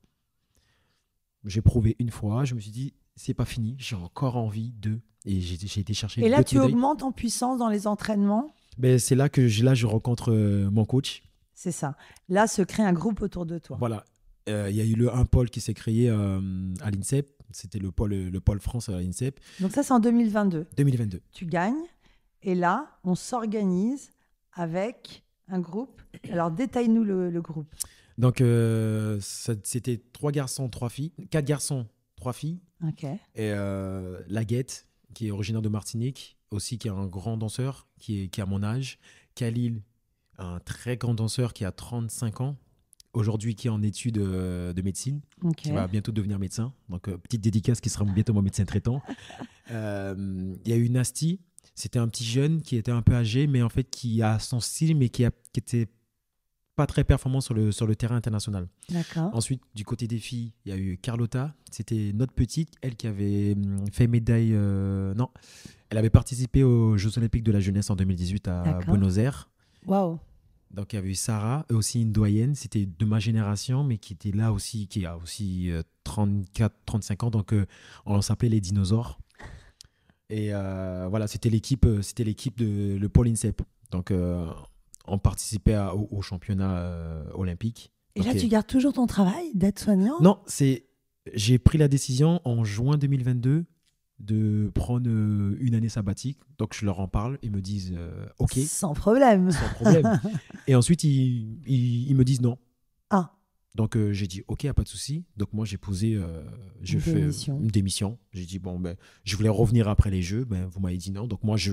J'ai prouvé une fois. Je me suis dit, c'est pas fini. J'ai encore envie de. Et j'ai été chercher Et là, d'autres tu médailles. augmentes en puissance dans les entraînements. Ben, c'est là que je rencontre mon coach. C'est ça. Là, se crée un groupe autour de toi. Voilà. Il y a eu un pôle qui s'est créé à l'INSEP. C'était le pôle France à l'INSEP. Donc ça, c'est en 2022. 2022. Tu gagnes. Et là, on s'organise avec un groupe. Alors, détaille-nous le groupe. Donc, c'était 3 garçons, 3 filles. 4 garçons, 3 filles. OK. Et Laguette, qui est originaire de Martinique, aussi qui est un grand danseur, qui a mon âge. Khalil, un très grand danseur qui a 35 ans. Aujourd'hui, qui est en études de médecine, OK. qui va bientôt devenir médecin. Donc, petite dédicace qui sera bientôt mon médecin traitant. Il y a eu Nasty. C'était un petit jeune qui était un peu âgé, mais en fait, qui a son style, mais qui était pas très performant sur le terrain international. D'accord. Ensuite, du côté des filles, il y a eu Carlotta. C'était notre petite, elle qui avait fait médaille... non, elle avait participé aux Jeux Olympiques de la jeunesse en 2018 à D'accord. Buenos Aires. Waouh. Donc, il y avait eu Sarah, aussi une doyenne. C'était de ma génération, mais qui était là aussi, qui a aussi 34-35 ans. Donc, on s'appelait les dinosaures. Et voilà, c'était l'équipe de le pôle INSEP. Donc, on participait au championnat olympique. Et là, tu gardes toujours ton travail d'aide-soignant? Non, j'ai pris la décision en juin 2022 de prendre une année sabbatique. Donc, je leur en parle. Ils me disent OK, Sans problème. sans problème. Et ensuite, ils me disent non. Ah, Donc, j'ai dit OK, y a pas de souci. Donc, moi, j'ai posé une démission. J'ai dit, bon, ben, je voulais revenir après les Jeux. Ben, vous m'avez dit non. Donc, moi, je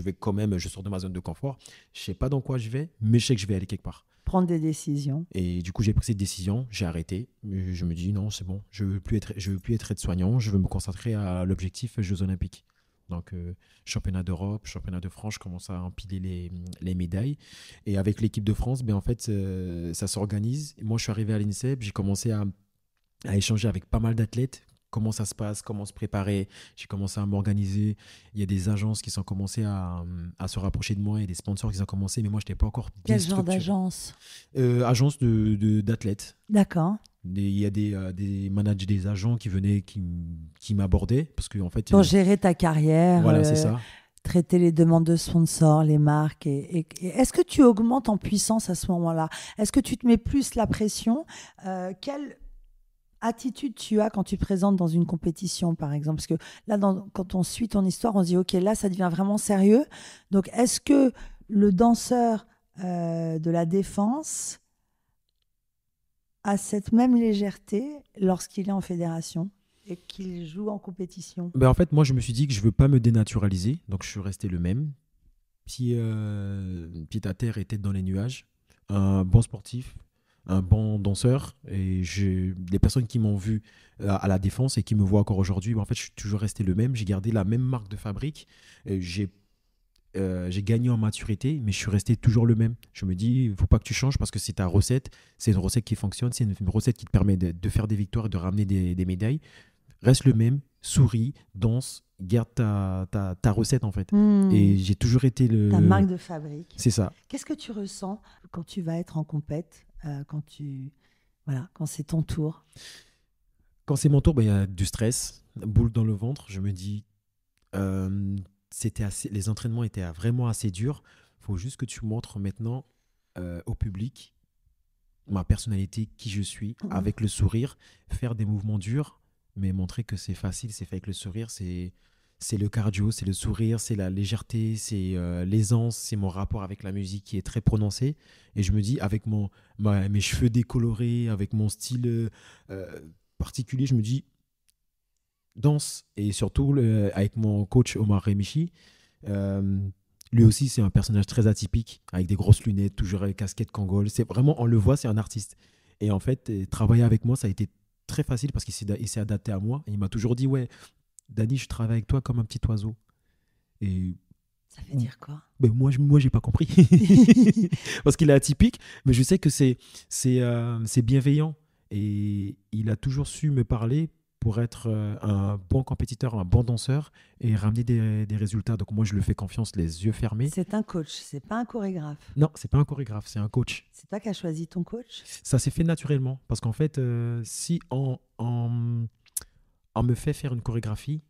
sors de ma zone de confort. Je sais pas dans quoi je vais, mais je sais que je vais aller quelque part. prendre des décisions. Et du coup, j'ai pris cette décision. J'ai arrêté. Je me dis, non, c'est bon. Je veux plus être aide-soignant. Je veux me concentrer à l'objectif Jeux Olympiques. Donc, championnat d'Europe, championnat de France, je commence à empiler les médailles. Et avec l'équipe de France, ben, en fait, ça s'organise. Moi, je suis arrivé à l'INSEP, j'ai commencé à échanger avec pas mal d'athlètes. Comment ça se passe, comment se préparer. J'ai commencé à m'organiser. Il y a des agences qui sont commencées à se rapprocher de moi et des sponsors qui ont commencé, mais moi, je n'étais pas encore bien Quel genre structuré. d'agence? Agence d'athlètes. D'accord. Il y a des managers, des agents qui venaient, qui m'abordaient. Parce que, en fait, Pour gérer ta carrière, voilà, c'est ça. traiter les demandes de sponsors, les marques. Et est-ce que tu augmentes en puissance à ce moment-là? Est-ce que tu te mets plus la pression? Quelle attitude tu as quand tu te présentes dans une compétition, par exemple? Parce que là, quand on suit ton histoire, on se dit, OK, là, ça devient vraiment sérieux. Donc, est-ce que le danseur de la défense a cette même légèreté lorsqu'il est en fédération et qu'il joue en compétition? Ben, en fait, moi, je me suis dit que je ne veux pas me dénaturaliser. Donc, je suis resté le même. Pied à terre et tête dans les nuages. Un bon sportif, un bon danseur. Et les personnes qui m'ont vu à la défense et qui me voient encore aujourd'hui, ben, en fait, je suis toujours resté le même. J'ai gardé la même marque de fabrique. J'ai gagné en maturité, mais je suis resté toujours le même. Je me dis, il ne faut pas que tu changes parce que c'est ta recette. C'est une recette qui fonctionne. C'est une recette qui te permet de faire des victoires et de ramener des médailles. Reste le même, souris, danse, garde ta recette en fait. Et j'ai toujours été ta marque de fabrique. C'est ça. Qu'est-ce que tu ressens quand tu vas être en compète, quand c'est ton tour? Quand c'est mon tour, il y a du stress, boule dans le ventre. Je me dis, les entraînements étaient vraiment assez durs. Il faut juste que tu montres maintenant au public ma personnalité, qui je suis, avec le sourire, faire des mouvements durs, mais montrer que c'est facile, c'est fait avec le sourire, c'est le cardio, c'est le sourire, c'est la légèreté, c'est l'aisance, c'est mon rapport avec la musique qui est très prononcé. Et je me dis, avec mes cheveux décolorés, avec mon style particulier, je me dis, danse. Et surtout, avec mon coach Omar Remichi, lui aussi, c'est un personnage très atypique, avec des grosses lunettes, toujours avec casquette Kangol. C'est vraiment, on le voit, c'est un artiste. Et en fait, travailler avec moi, ça a été très facile parce qu'il s'est adapté à moi. Et il m'a toujours dit, ouais, Dani, je travaille avec toi comme un petit oiseau. Et ça veut dire quoi? Ben moi, j'ai pas compris. Parce qu'il est atypique, mais je sais que c'est bienveillant. Et il a toujours su me parler pour être un bon compétiteur, un bon danseur et ramener des résultats. Donc moi, je lui fais confiance, les yeux fermés. C'est un coach, c'est pas un chorégraphe. Non, c'est pas un chorégraphe, c'est un coach. C'est toi qui as choisi ton coach? Ça s'est fait naturellement. Parce qu'en fait, si on me fait faire une chorégraphie,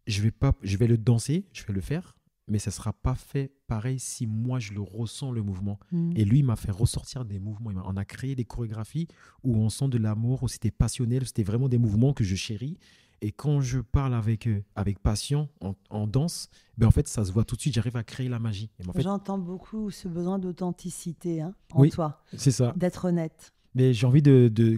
je vais le danser, je vais le faire, mais ça sera pas fait pareil si moi je le ressens le mouvement. Et lui, il m'a fait ressortir des mouvements. On a créé des chorégraphies où on sent de l'amour, où c'était passionnel, où c'était vraiment des mouvements que je chéris. Et quand je parle avec passion en danse, ben en fait, ça se voit tout de suite. J'arrive à créer la magie. Et en fait, J'entends beaucoup ce besoin d'authenticité en oui, toi, c'est ça. d'être honnête. Mais j'ai envie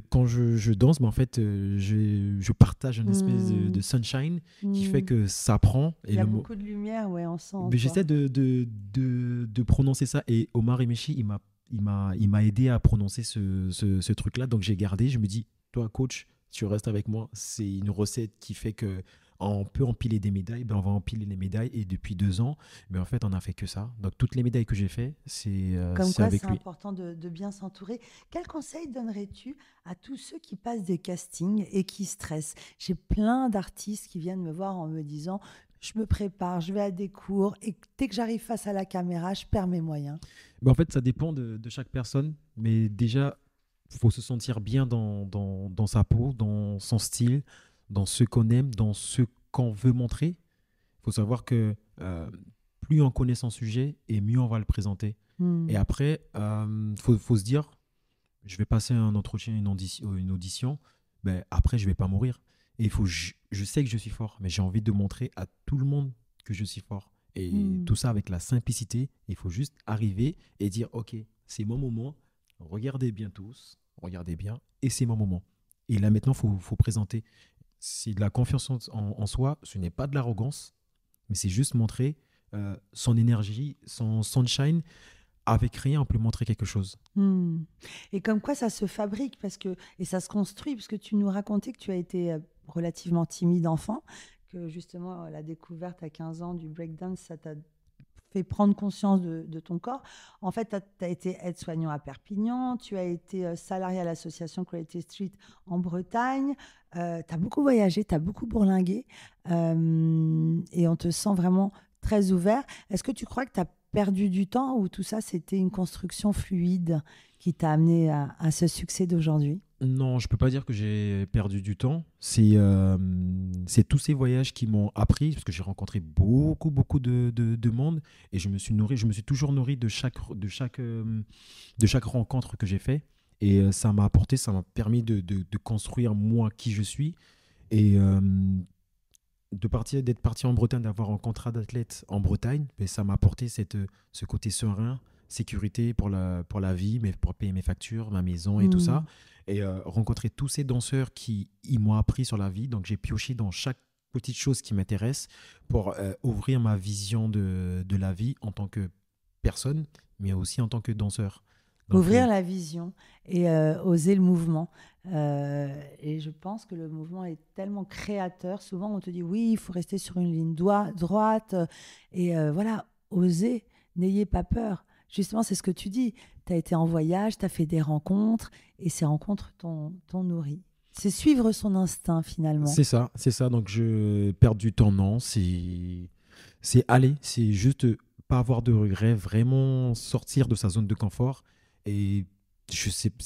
quand je danse, mais en fait, je partage une espèce de sunshine qui fait que ça prend. Il y a beaucoup de lumière, ouais, on sent en Mais toi. j'essaie de prononcer ça. Et Omar Emechi, il m'a aidé à prononcer ce truc-là. Donc j'ai gardé. Je me dis, toi, coach, tu restes avec moi. C'est une recette qui fait que on peut empiler des médailles. Ben, on va empiler les médailles. Et depuis 2 ans, mais en fait, on n'a fait que ça. Donc toutes les médailles que j'ai fait, Comme c'est quoi, avec c'est lui. important de bien s'entourer. Quel conseil donnerais-tu à tous ceux qui passent des castings et qui stressent? J'ai plein d'artistes qui viennent me voir en me disant, je me prépare, je vais à des cours et dès que j'arrive face à la caméra, je perds mes moyens. Ben, en fait, ça dépend de chaque personne. Mais déjà, il faut se sentir bien dans sa peau, dans son style, dans ce qu'on aime, dans ce qu'on veut montrer. Il faut savoir que plus on connaît son sujet et mieux on va le présenter. Et après, faut se dire, je vais passer un entretien, une audition, ben, après, je ne vais pas mourir. Et je sais que je suis fort, mais j'ai envie de montrer à tout le monde que je suis fort. Et tout ça avec la simplicité, il faut juste arriver et dire, OK, c'est mon moment, regardez bien tous, regardez bien, et c'est mon moment. Et là maintenant, faut présenter. C'est de la confiance en soi, ce n'est pas de l'arrogance, mais c'est juste montrer son énergie, son sunshine. Avec rien, on peut montrer quelque chose. Et comme quoi ça se fabrique et ça se construit, parce que tu nous racontais que tu as été relativement timide enfant, que justement la découverte à 15 ans du breakdance, ça t'a fait prendre conscience de ton corps. En fait, tu as été aide-soignant à Perpignan, tu as été salarié à l'association Quality Street en Bretagne, tu as beaucoup voyagé, tu as beaucoup bourlingué, et on te sent vraiment très ouvert. Est-ce que tu crois que tu as perdu du temps ou tout ça, c'était une construction fluide qui t'a amené à ce succès d'aujourd'hui? Non, je peux pas dire que j'ai perdu du temps. C'est tous ces voyages qui m'ont appris, parce que j'ai rencontré beaucoup de monde et je me suis toujours nourri de chaque rencontre que j'ai fait. Et ça m'a permis de construire moi qui je suis. Et d'être parti en Bretagne, d'avoir un contrat d'athlète en Bretagne, ben, ça m'a apporté ce côté serein, sécurité pour la vie, mais pour payer mes factures, ma maison et tout ça. Et rencontrer tous ces danseurs qui ils m'ont appris sur la vie. Donc j'ai pioché dans chaque petite chose qui m'intéresse pour ouvrir ma vision de la vie en tant que personne, mais aussi en tant que danseur. Donc, ouvrir la vision et oser le mouvement. Et je pense que le mouvement est tellement créateur. Souvent, on te dit oui, il faut rester sur une ligne droite. Et voilà, oser, n'ayez pas peur. Justement, c'est ce que tu dis. Tu as été en voyage, tu as fait des rencontres et ces rencontres t'ont nourri. C'est suivre son instinct finalement. c'est ça. Donc je perds du temps, non. C'est aller, c'est juste pas avoir de regrets, vraiment sortir de sa zone de confort. Et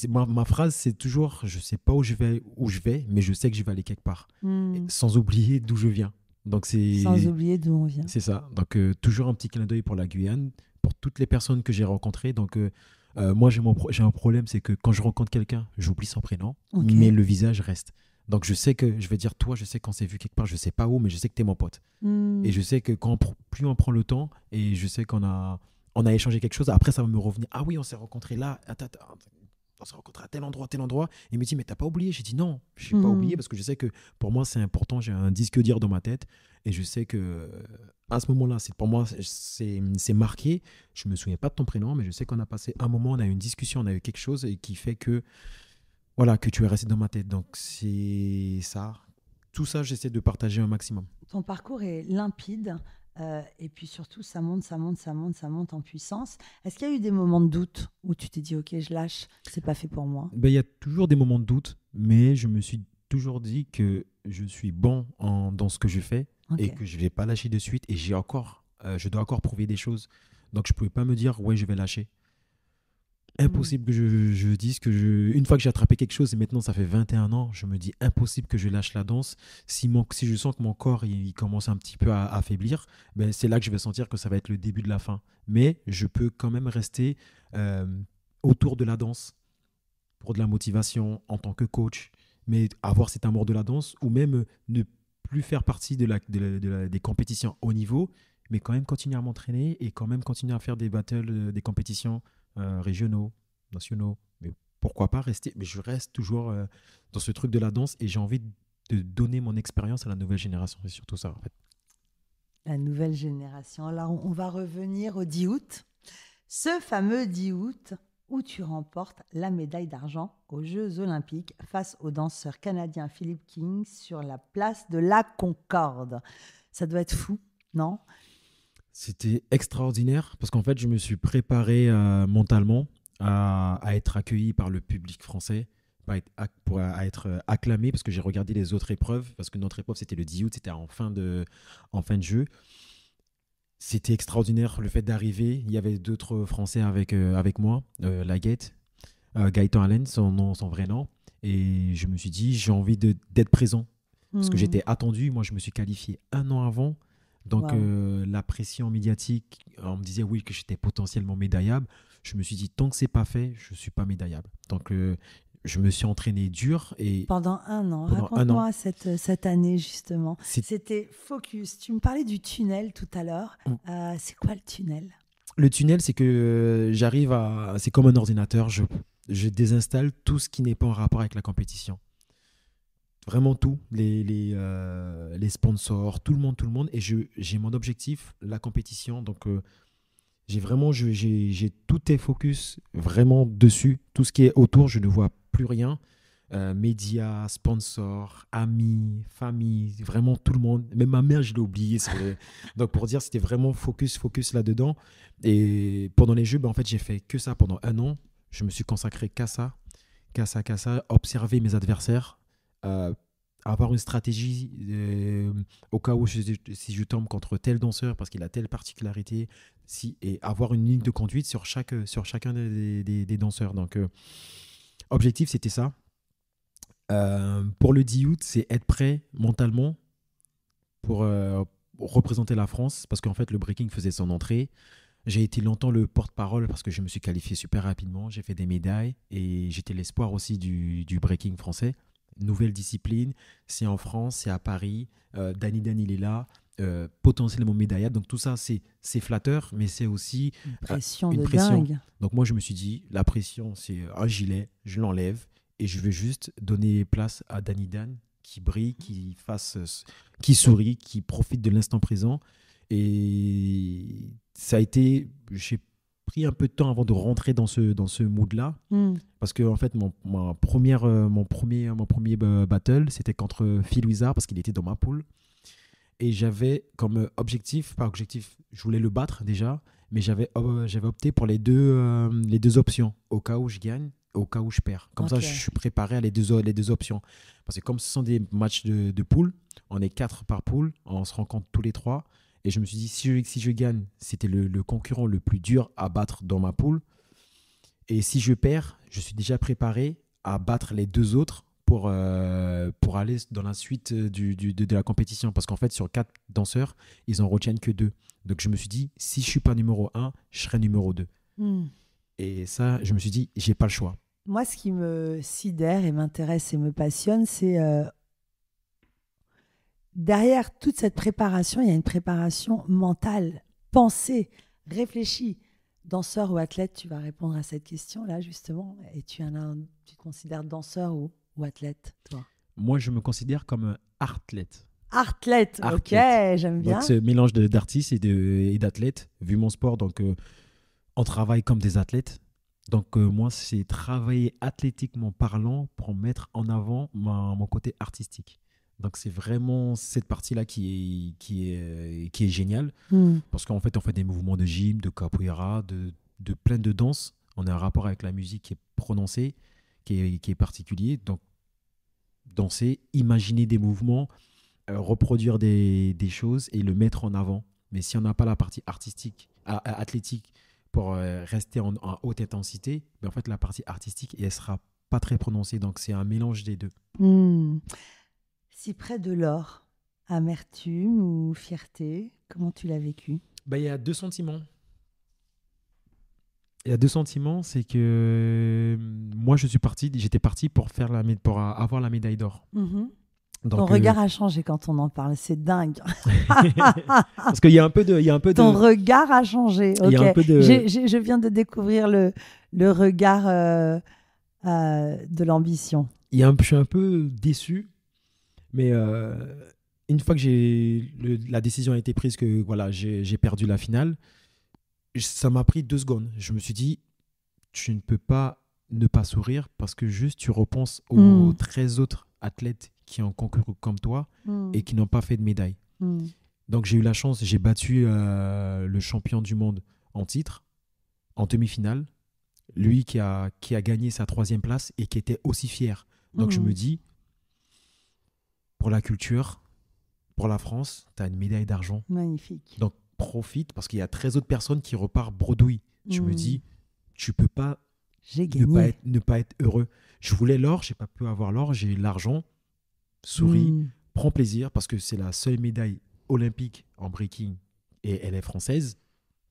ma phrase, c'est toujours, je sais pas où je vais, mais je sais que je vais aller quelque part. Et sans oublier d'où je viens. Donc Sans oublier d'où on vient. c'est ça. Donc toujours un petit clin d'œil pour la Guyane, pour toutes les personnes que j'ai rencontrées. Donc moi, j'ai un problème, c'est que quand je rencontre quelqu'un, j'oublie son prénom, Ok. mais le visage reste. Donc je sais que je vais dire toi, je sais qu'on s'est vu quelque part, je sais pas où, mais je sais que tu es mon pote. Et je sais que plus on prend le temps, et je sais qu'on a échangé quelque chose, après ça va me revenir. Ah oui, on s'est rencontrés là, attends, on s'est rencontrés à tel endroit, tel endroit. Il me dit, mais t'as pas oublié? J'ai dit non, je n'ai pas oublié parce que je sais que pour moi c'est important, j'ai un disque dur dans ma tête et je sais que à ce moment-là, pour moi, c'est marqué. Je me souviens pas de ton prénom, mais je sais qu'on a passé un moment, on a eu une discussion, on a eu quelque chose et qui fait que, voilà, que tu es resté dans ma tête. Donc c'est ça. Tout ça, j'essaie de partager un maximum. Ton parcours est limpide. Et puis surtout, ça monte en puissance. Est-ce qu'il y a eu des moments de doute où tu t'es dit, ok, je lâche, c'est pas fait pour moi? Ben, il y a toujours des moments de doute, mais je me suis toujours dit que je suis bon dans ce que je fais et que je ne vais pas lâcher de suite. Et je dois encore prouver des choses. Donc, je ne pouvais pas me dire, ouais, je vais lâcher. impossible que je dise que une fois que j'ai attrapé quelque chose, et maintenant ça fait 21 ans, je me dis impossible que je lâche la danse. Si je sens que mon corps il commence un petit peu à affaiblir, ben, c'est là que je vais sentir que ça va être le début de la fin. Mais je peux quand même rester euh, autour de la danse pour de la motivation en tant que coach, mais avoir cet amour de la danse ou même ne plus faire partie des compétitions haut niveau, mais quand même continuer à m'entraîner et quand même continuer à faire des battles, des compétitions régionaux, nationaux. Mais pourquoi pas rester. Mais je reste toujours dans ce truc de la danse et j'ai envie de donner mon expérience à la nouvelle génération. C'est surtout ça, en fait. La nouvelle génération. Alors, on va revenir au 10 août. Ce fameux 10 août où tu remportes la médaille d'argent aux Jeux Olympiques face au danseur canadien Philip King sur la place de la Concorde. Ça doit être fou, non ? C'était extraordinaire parce qu'en fait, je me suis préparé mentalement à être accueilli par le public français, à être acclamé parce que j'ai regardé les autres épreuves, parce que notre épreuve, c'était le 10 août, c'était en fin de jeu. C'était extraordinaire le fait d'arriver. Il y avait d'autres Français avec moi, Laguette, Gaëtan Allen, son vrai nom. Et je me suis dit, j'ai envie d'être présent parce que j'étais attendu. Moi, je me suis qualifié 1 an avant. Donc, la pression médiatique, on me disait oui que j'étais potentiellement médaillable. Je me suis dit, tant que c'est pas fait, je ne suis pas médaillable. Donc, je me suis entraîné dur. Et pendant 1 an. Pendant Raconte-moi 1 an. cette année, justement. C'était focus. Tu me parlais du tunnel tout à l'heure. C'est quoi le tunnel ? Le tunnel, c'est que j'arrive à... C'est comme un ordinateur. Je désinstalle tout ce qui n'est pas en rapport avec la compétition. Vraiment tout, les sponsors, tout le monde. Et j'ai mon objectif, la compétition. Donc, j'ai tout est focus vraiment dessus. Tout ce qui est autour, je ne vois plus rien. Médias, sponsors, amis, famille, vraiment tout le monde. Même ma mère, je l'ai oublié. Donc, pour dire, c'était vraiment focus là-dedans. Et pendant les Jeux, en fait, j'ai fait que ça pendant 1 an. Je me suis consacré qu'à ça, observer mes adversaires, avoir une stratégie au cas où si je tombe contre tel danseur parce qu'il a telle particularité, et avoir une ligne de conduite sur chacun des danseurs. Donc, objectif, c'était ça. Pour le 10 août, c'est être prêt mentalement pour représenter la France parce qu'en fait, le breaking faisait son entrée. J'ai été longtemps le porte-parole parce que je me suis qualifié super rapidement. J'ai fait des médailles et j'étais l'espoir aussi du breaking français. Nouvelle discipline, c'est en France, c'est à Paris. Danny il est là, potentiellement médaillable. Donc tout ça, c'est flatteur, mais c'est aussi une pression une de pression. dingue. Donc moi, je me suis dit, la pression, c'est un gilet, je l'enlève et je veux juste donner place à Danny qui brille, qui sourit, qui profite de l'instant présent. Et ça a été, j'ai pris un peu de temps avant de rentrer dans ce mood-là. Parce que en fait, mon premier battle, c'était contre Phil Wizard parce qu'il était dans ma poule. Et j'avais comme objectif, je voulais le battre déjà, mais j'avais opté pour les deux options, au cas où je gagne, au cas où je perds. Comme ça, je suis préparé à les deux options. Parce que comme ce sont des matchs de poule, on est 4 par poule, on se rencontre tous les 3. Et je me suis dit, si je gagne, c'était le concurrent le plus dur à battre dans ma poule. Et si je perds, je suis déjà préparé à battre les 2 autres pour aller dans la suite de la compétition. Parce qu'en fait, sur 4 danseurs, ils en retiennent que 2. Donc je me suis dit, si je ne suis pas numéro 1, je serai numéro 2. Et ça, je me suis dit, j'ai pas le choix. Moi, ce qui me sidère et m'intéresse et me passionne, c'est... derrière toute cette préparation, il y a une préparation mentale, pensée, réfléchie. Danseur ou athlète, tu vas répondre à cette question-là, justement. Et tu te considères danseur ou athlète, toi ? Moi, je me considère comme un arthlète. Arthlète, ok, j'aime bien. Donc, ce mélange d'artiste et d'athlète, vu mon sport, donc on travaille comme des athlètes. Donc, moi, c'est travailler athlétiquement parlant pour mettre en avant mon côté artistique. Donc, c'est vraiment cette partie-là qui est géniale. Parce qu'en fait, on fait des mouvements de gym, de capoeira, de plein de danses. On a un rapport avec la musique qui est prononcé, qui est particulier. Donc, danser, imaginer des mouvements, reproduire des choses et le mettre en avant. Mais si on n'a pas la partie artistique, athlétique, pour rester en haute intensité, mais en fait, la partie artistique, elle sera pas très prononcée. Donc, c'est un mélange des deux. Si près de l'or, amertume ou fierté, comment tu l'as vécu? Il y a deux sentiments. C'est que moi, j'étais parti pour avoir la médaille d'or. Donc, ton regard a changé quand on en parle, c'est dingue. Parce qu'il y a un peu de... Ton regard a changé. Il y a un peu de... Je viens de découvrir le regard de l'ambition. Je suis un peu déçu, mais une fois que la décision a été prise que voilà, j'ai perdu la finale, ça m'a pris 2 secondes. Je me suis dit, tu ne peux pas ne pas sourire parce que juste tu repenses aux 13 autres athlètes qui ont concouru comme toi et qui n'ont pas fait de médaille. Donc j'ai eu la chance, j'ai battu le champion du monde en titre, en demi-finale, lui qui a gagné sa 3e place et qui était aussi fier. Donc je me dis, pour la culture, pour la France, tu as une médaille d'argent. Magnifique. Donc profite parce qu'il y a 13 autres personnes qui repartent bredouille. Je me dis, tu peux pas ne pas être heureux. Je voulais l'or, j'ai pas pu avoir l'or, j'ai eu l'argent. Souris, prends plaisir parce que c'est la seule médaille olympique en breaking et elle est française.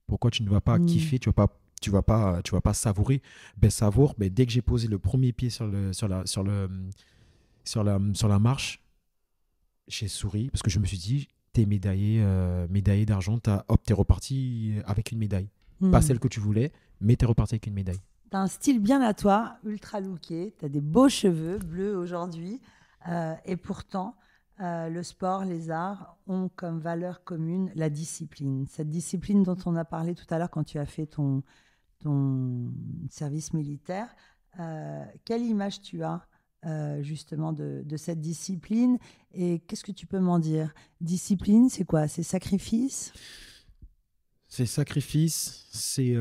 Pourquoi tu ne vas pas kiffer, tu vas pas savourer? Savoure. Dès que j'ai posé le premier pied sur la marche, j'ai souri parce que je me suis dit, t'es médaillé d'argent, t'es reparti avec une médaille. Pas celle que tu voulais, mais t'es reparti avec une médaille. T'as un style bien à toi, ultra looké, t'as des beaux cheveux bleus aujourd'hui, et pourtant, le sport, les arts ont comme valeur commune la discipline. Cette discipline dont on a parlé tout à l'heure quand tu as fait ton service militaire, quelle image tu as justement de cette discipline et qu'est-ce que tu peux m'en dire? Discipline, c'est quoi? C'est sacrifice? C'est sacrifice, c'est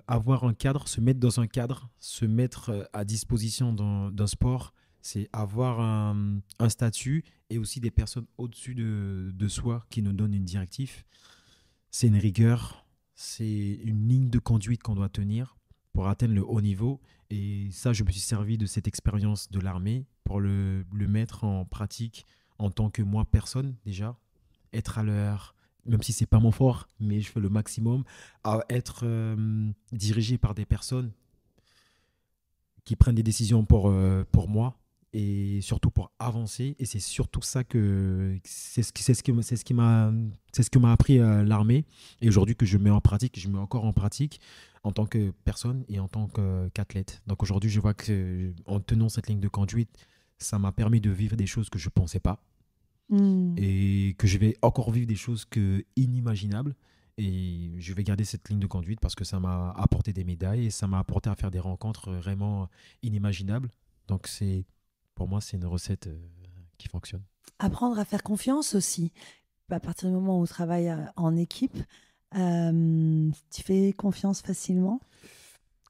avoir un cadre, se mettre dans un cadre, se mettre à disposition d'un sport, c'est avoir un statut et aussi des personnes au-dessus de soi qui nous donnent une directive. C'est une rigueur, c'est une ligne de conduite qu'on doit tenir pour atteindre le haut niveau. Et ça, je me suis servi de cette expérience de l'armée pour le mettre en pratique en tant que moi, personne déjà. Être à l'heure, même si ce n'est pas mon fort, mais je fais le maximum. À être dirigé par des personnes qui prennent des décisions pour moi et surtout pour avancer. Et c'est surtout ça c'est ce qui m'a appris l'armée. Et aujourd'hui que je mets encore en pratique en tant que personne et en tant qu'athlète. Donc aujourd'hui, je vois qu'en tenant cette ligne de conduite, ça m'a permis de vivre des choses que je ne pensais pas. Et que je vais encore vivre des choses inimaginables. Et je vais garder cette ligne de conduite parce que ça m'a apporté des médailles et ça m'a apporté à faire des rencontres vraiment inimaginables. Donc pour moi, c'est une recette qui fonctionne. Apprendre à faire confiance aussi. À partir du moment où on travaille en équipe, tu fais confiance facilement?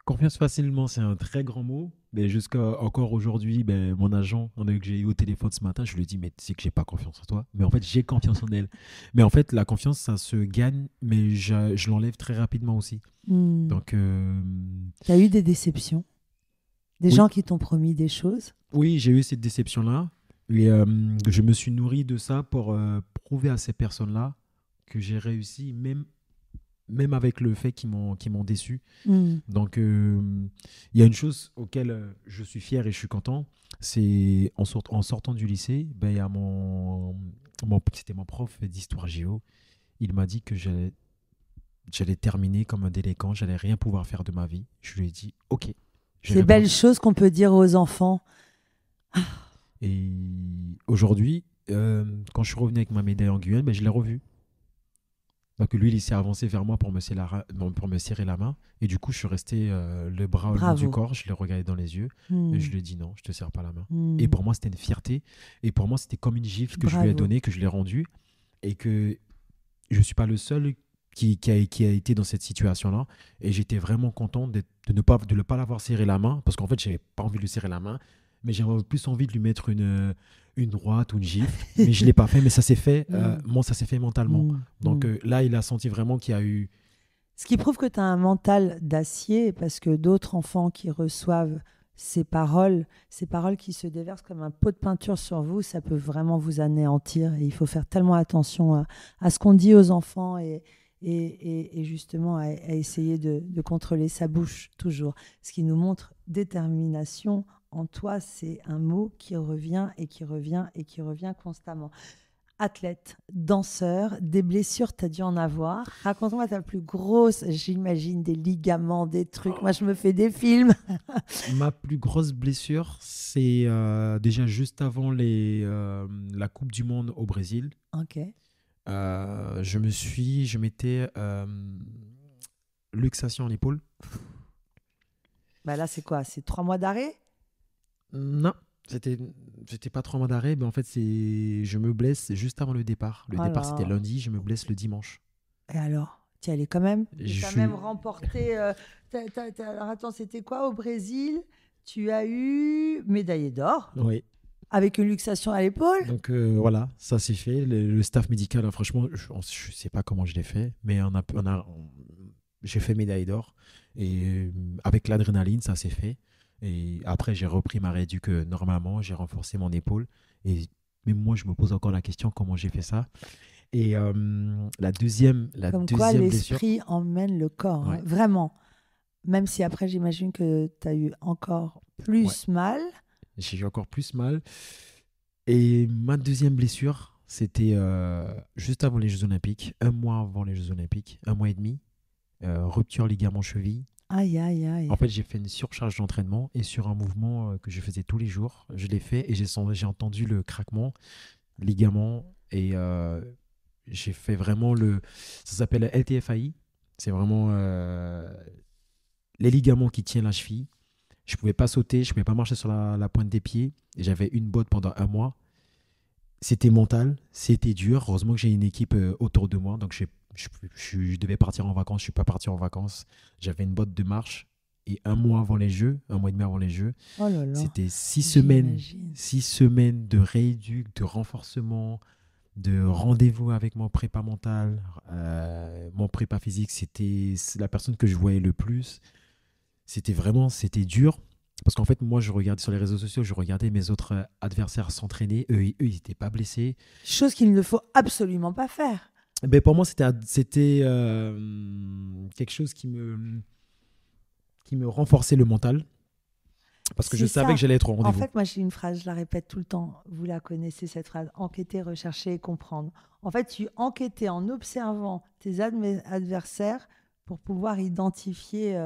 Confiance facilement, c'est un très grand mot. Mais jusqu'à encore aujourd'hui, mon agent, que j'ai eu au téléphone ce matin, je lui ai dit, mais tu sais que j'ai pas confiance en toi. Mais en fait, j'ai confiance en elle. Mais en fait, la confiance, ça se gagne, mais je l'enlève très rapidement aussi. Donc, tu as eu des déceptions? Des gens qui t'ont promis des choses? Oui, j'ai eu cette déception-là. Et je me suis nourri de ça pour prouver à ces personnes-là que j'ai réussi, même avec le fait qu'ils m'ont déçu. Donc, il y a une chose auquel je suis fier et je suis content, c'est en sortant du lycée, il y a c'était mon prof d'histoire géo, il m'a dit que j'allais terminer comme un délinquant, j'allais rien pouvoir faire de ma vie. Je lui ai dit, ok. C'est belles choses qu'on peut dire aux enfants. Et aujourd'hui, quand je suis revenu avec ma médaille en Guyane, je l'ai revue. Donc lui, il s'est avancé vers moi pour me serrer la main. Et du coup, je suis resté le bras au long du corps. Je l'ai regardé dans les yeux. Et je lui ai dit non, je ne te serre pas la main. Et pour moi, c'était une fierté. Et pour moi, c'était comme une gifle que je lui ai donnée, que je lui ai rendue. Et que je ne suis pas le seul qui a été dans cette situation-là. Et j'étais vraiment content de ne pas l'avoir serré la main. Parce qu'en fait, je n'avais pas envie de lui serrer la main. Mais j'avais plus envie de lui mettre une droite ou une gifle. Mais je ne l'ai pas fait. Mais ça s'est fait, ça s'est fait mentalement. Donc là, il a senti vraiment qu'il y a eu Ce qui prouve que tu as un mental d'acier, parce que d'autres enfants qui reçoivent ces paroles qui se déversent comme un pot de peinture sur vous, ça peut vraiment vous anéantir. Et il faut faire tellement attention à ce qu'on dit aux enfants et justement à essayer de contrôler sa bouche toujours. Ce qui nous montre détermination en toi, c'est un mot qui revient et qui revient et qui revient constamment. Athlète, danseur, des blessures, tu as dû en avoir. Raconte-moi ta plus grosse, j'imagine des ligaments, des trucs. Moi, je me fais des films. Ma plus grosse blessure, c'est déjà juste avant la Coupe du Monde au Brésil. Ok. Je m'étais luxation en épaule. Bah là, c'est quoi? C'est 3 mois d'arrêt? Non, c'était pas 3 mois d'arrêt, mais en fait, je me blesse juste avant le départ. Le départ, c'était lundi, je me blesse le dimanche. Et alors? Tu y allais quand même? Tu as Je- même remporté. Alors attends, c'était quoi au Brésil? Tu as eu médaillé d'or Oui, avec une luxation à l'épaule? donc voilà, ça c'est fait. Le staff médical, hein, franchement, je sais pas comment je l'ai fait, mais j'ai fait médaille d'or. Et avec l'adrénaline, ça s'est fait. Et après, j'ai repris ma réduc normalement, j'ai renforcé mon épaule. Et même moi, je me pose encore la question comment j'ai fait ça. Et Comme quoi, deuxième blessure, l'esprit emmène le corps, hein. ouais, Vraiment. Même si après, j'imagine que tu as eu encore ouais, plus mal. j'ai eu encore plus mal. Et ma deuxième blessure, c'était juste avant les Jeux Olympiques, un mois avant les Jeux Olympiques, un mois et demi, rupture ligament cheville. Aïe, aïe, aïe. En fait, j'ai fait une surcharge d'entraînement et sur un mouvement que je faisais tous les jours, je l'ai fait et j'ai entendu le craquement, ligament et j'ai fait vraiment ça s'appelle LTFAI. C'est vraiment les ligaments qui tiennent la cheville. Je pouvais pas sauter, je pouvais pas marcher sur la pointe des pieds. Et j'avais une botte pendant un mois. C'était mental, c'était dur. Heureusement que j'ai une équipe autour de moi. Donc, je devais partir en vacances. Je suis pas parti en vacances. J'avais une botte de marche. Et un mois avant les Jeux, un mois et demi avant les Jeux, Oh là là. c'était 6 semaines, J'imagine. 6 semaines de rééduc, de renforcement, de rendez-vous avec mon prépa mental. Mon prépa physique, c'est la personne que je voyais le plus. C'était dur. Parce qu'en fait, moi, je regardais sur les réseaux sociaux, je regardais mes autres adversaires s'entraîner. Eux, ils n'étaient pas blessés. Chose qu'il ne faut absolument pas faire. Mais pour moi, c'était quelque chose qui me renforçait le mental. Parce que je C'est savais ça. que j'allais être au En rendez-vous. fait, moi, j'ai une phrase, je la répète tout le temps. Vous la connaissez, cette phrase. Enquêter, rechercher et comprendre. En fait, tu enquêtais en observant tes adversaires pour pouvoir identifier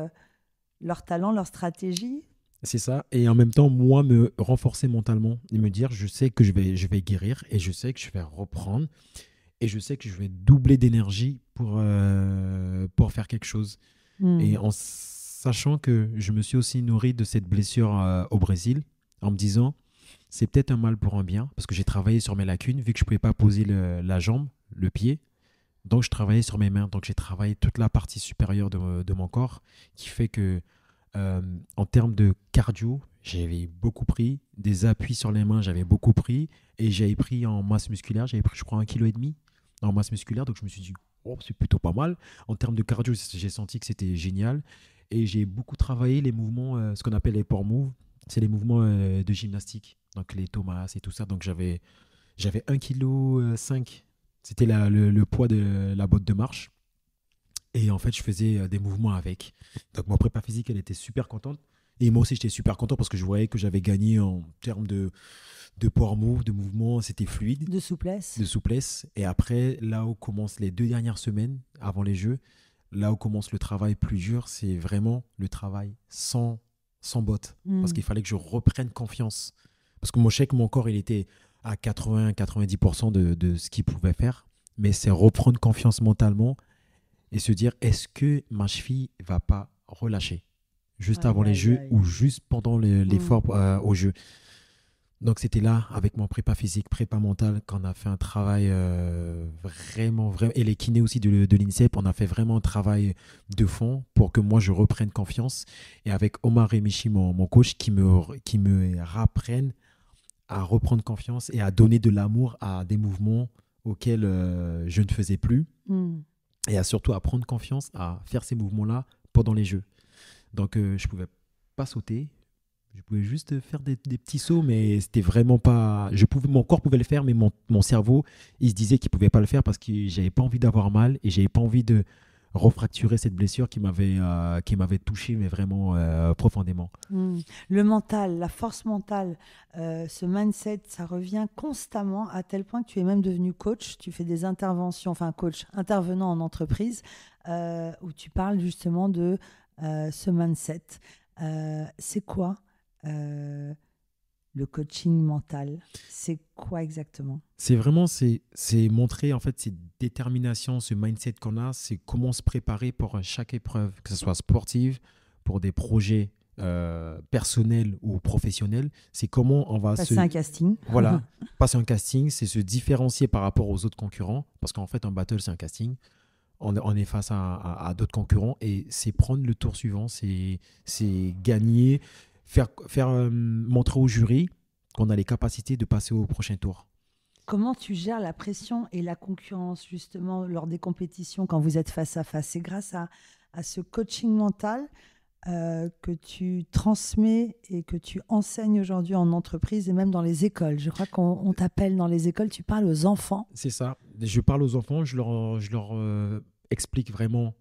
leurs talents, leurs stratégies. C'est ça. Et en même temps, moi, me renforcer mentalement et me dire, je sais que je vais guérir et je sais que je vais reprendre et je sais que je vais doubler d'énergie pour faire quelque chose. Hmm. Et en sachant que je me suis aussi nourri de cette blessure au Brésil, en me disant, c'est peut-être un mal pour un bien, parce que j'ai travaillé sur mes lacunes, vu que je ne pouvais pas poser la jambe, le pied. Donc, je travaillais sur mes mains. Donc, j'ai travaillé toute la partie supérieure de mon corps, qui fait que, en termes de cardio, j'avais beaucoup pris. Des appuis sur les mains, j'avais beaucoup pris. Et j'avais pris en masse musculaire, j'avais pris, je crois, 1,5 kg en masse musculaire. Donc, je me suis dit, oh, c'est plutôt pas mal. En termes de cardio, j'ai senti que c'était génial. Et j'ai beaucoup travaillé les mouvements, ce qu'on appelle les power moves. C'est les mouvements de gymnastique. Donc, les Thomas et tout ça. Donc, j'avais 1,5 kg. C'était le poids de la botte de marche. Et en fait, je faisais des mouvements avec. Donc, ma prépa physique, elle était super contente. Et moi aussi, j'étais super content parce que je voyais que j'avais gagné en termes de power move, de mouvement. C'était fluide, De souplesse. de souplesse. Et après, là où commencent les 2 dernières semaines avant les Jeux, là où commence le travail plus dur, c'est vraiment le travail sans botte. Hmm. Parce qu'il fallait que je reprenne confiance. Parce que je sais que mon corps, il était à 80-90% de ce qu'il pouvait faire. Mais c'est reprendre confiance mentalement et se dire, est-ce que ma cheville va pas relâcher juste Aïe, avant les aïe, Jeux aïe. ou juste pendant l'effort aux Jeux. Donc c'était là, avec mon prépa physique, prépa mentale, qu'on a fait un travail vraiment, et les kinés aussi de l'INSEP, on a fait vraiment un travail de fond pour que moi je reprenne confiance. Et avec Omar Remichi, mon coach, qui me rapprenne à reprendre confiance et à donner de l'amour à des mouvements auxquels je ne faisais plus. Hmm. et surtout à prendre confiance à faire ces mouvements-là pendant les jeux. Donc, je ne pouvais pas sauter. Je pouvais juste faire des petits sauts, mais c'était vraiment pas. Mon corps pouvait le faire, mais mon cerveau, il se disait qu'il ne pouvait pas le faire parce que j'avais pas envie d'avoir mal et j'avais pas envie de refracturer cette blessure qui m'avait touché, mais vraiment profondément. Le mental, la force mentale, ce mindset, ça revient constamment à tel point que tu es même devenu coach. Tu fais des interventions, enfin coach, intervenant en entreprise, où tu parles justement de ce mindset. C'est quoi le coaching mental? C'est quoi exactement? C'est vraiment, c'est montrer en fait cette détermination, ce mindset qu'on a, c'est comment se préparer pour chaque épreuve, que ce soit sportive, pour des projets personnels ou professionnels. C'est comment on va Passer un casting. voilà, passer un casting, c'est se différencier par rapport aux autres concurrents, parce qu'en fait, un battle, c'est un casting. On est face à d'autres concurrents et c'est prendre le tour suivant, c'est gagner, montrer au jury qu'on a les capacités de passer au prochain tour. Comment tu gères la pression et la concurrence justement lors des compétitions quand vous êtes face à face? C'est grâce à ce coaching mental que tu transmets et que tu enseignes aujourd'hui en entreprise et même dans les écoles. Je crois qu'on t'appelle dans les écoles, tu parles aux enfants. C'est ça. Je parle aux enfants, je leur explique vraiment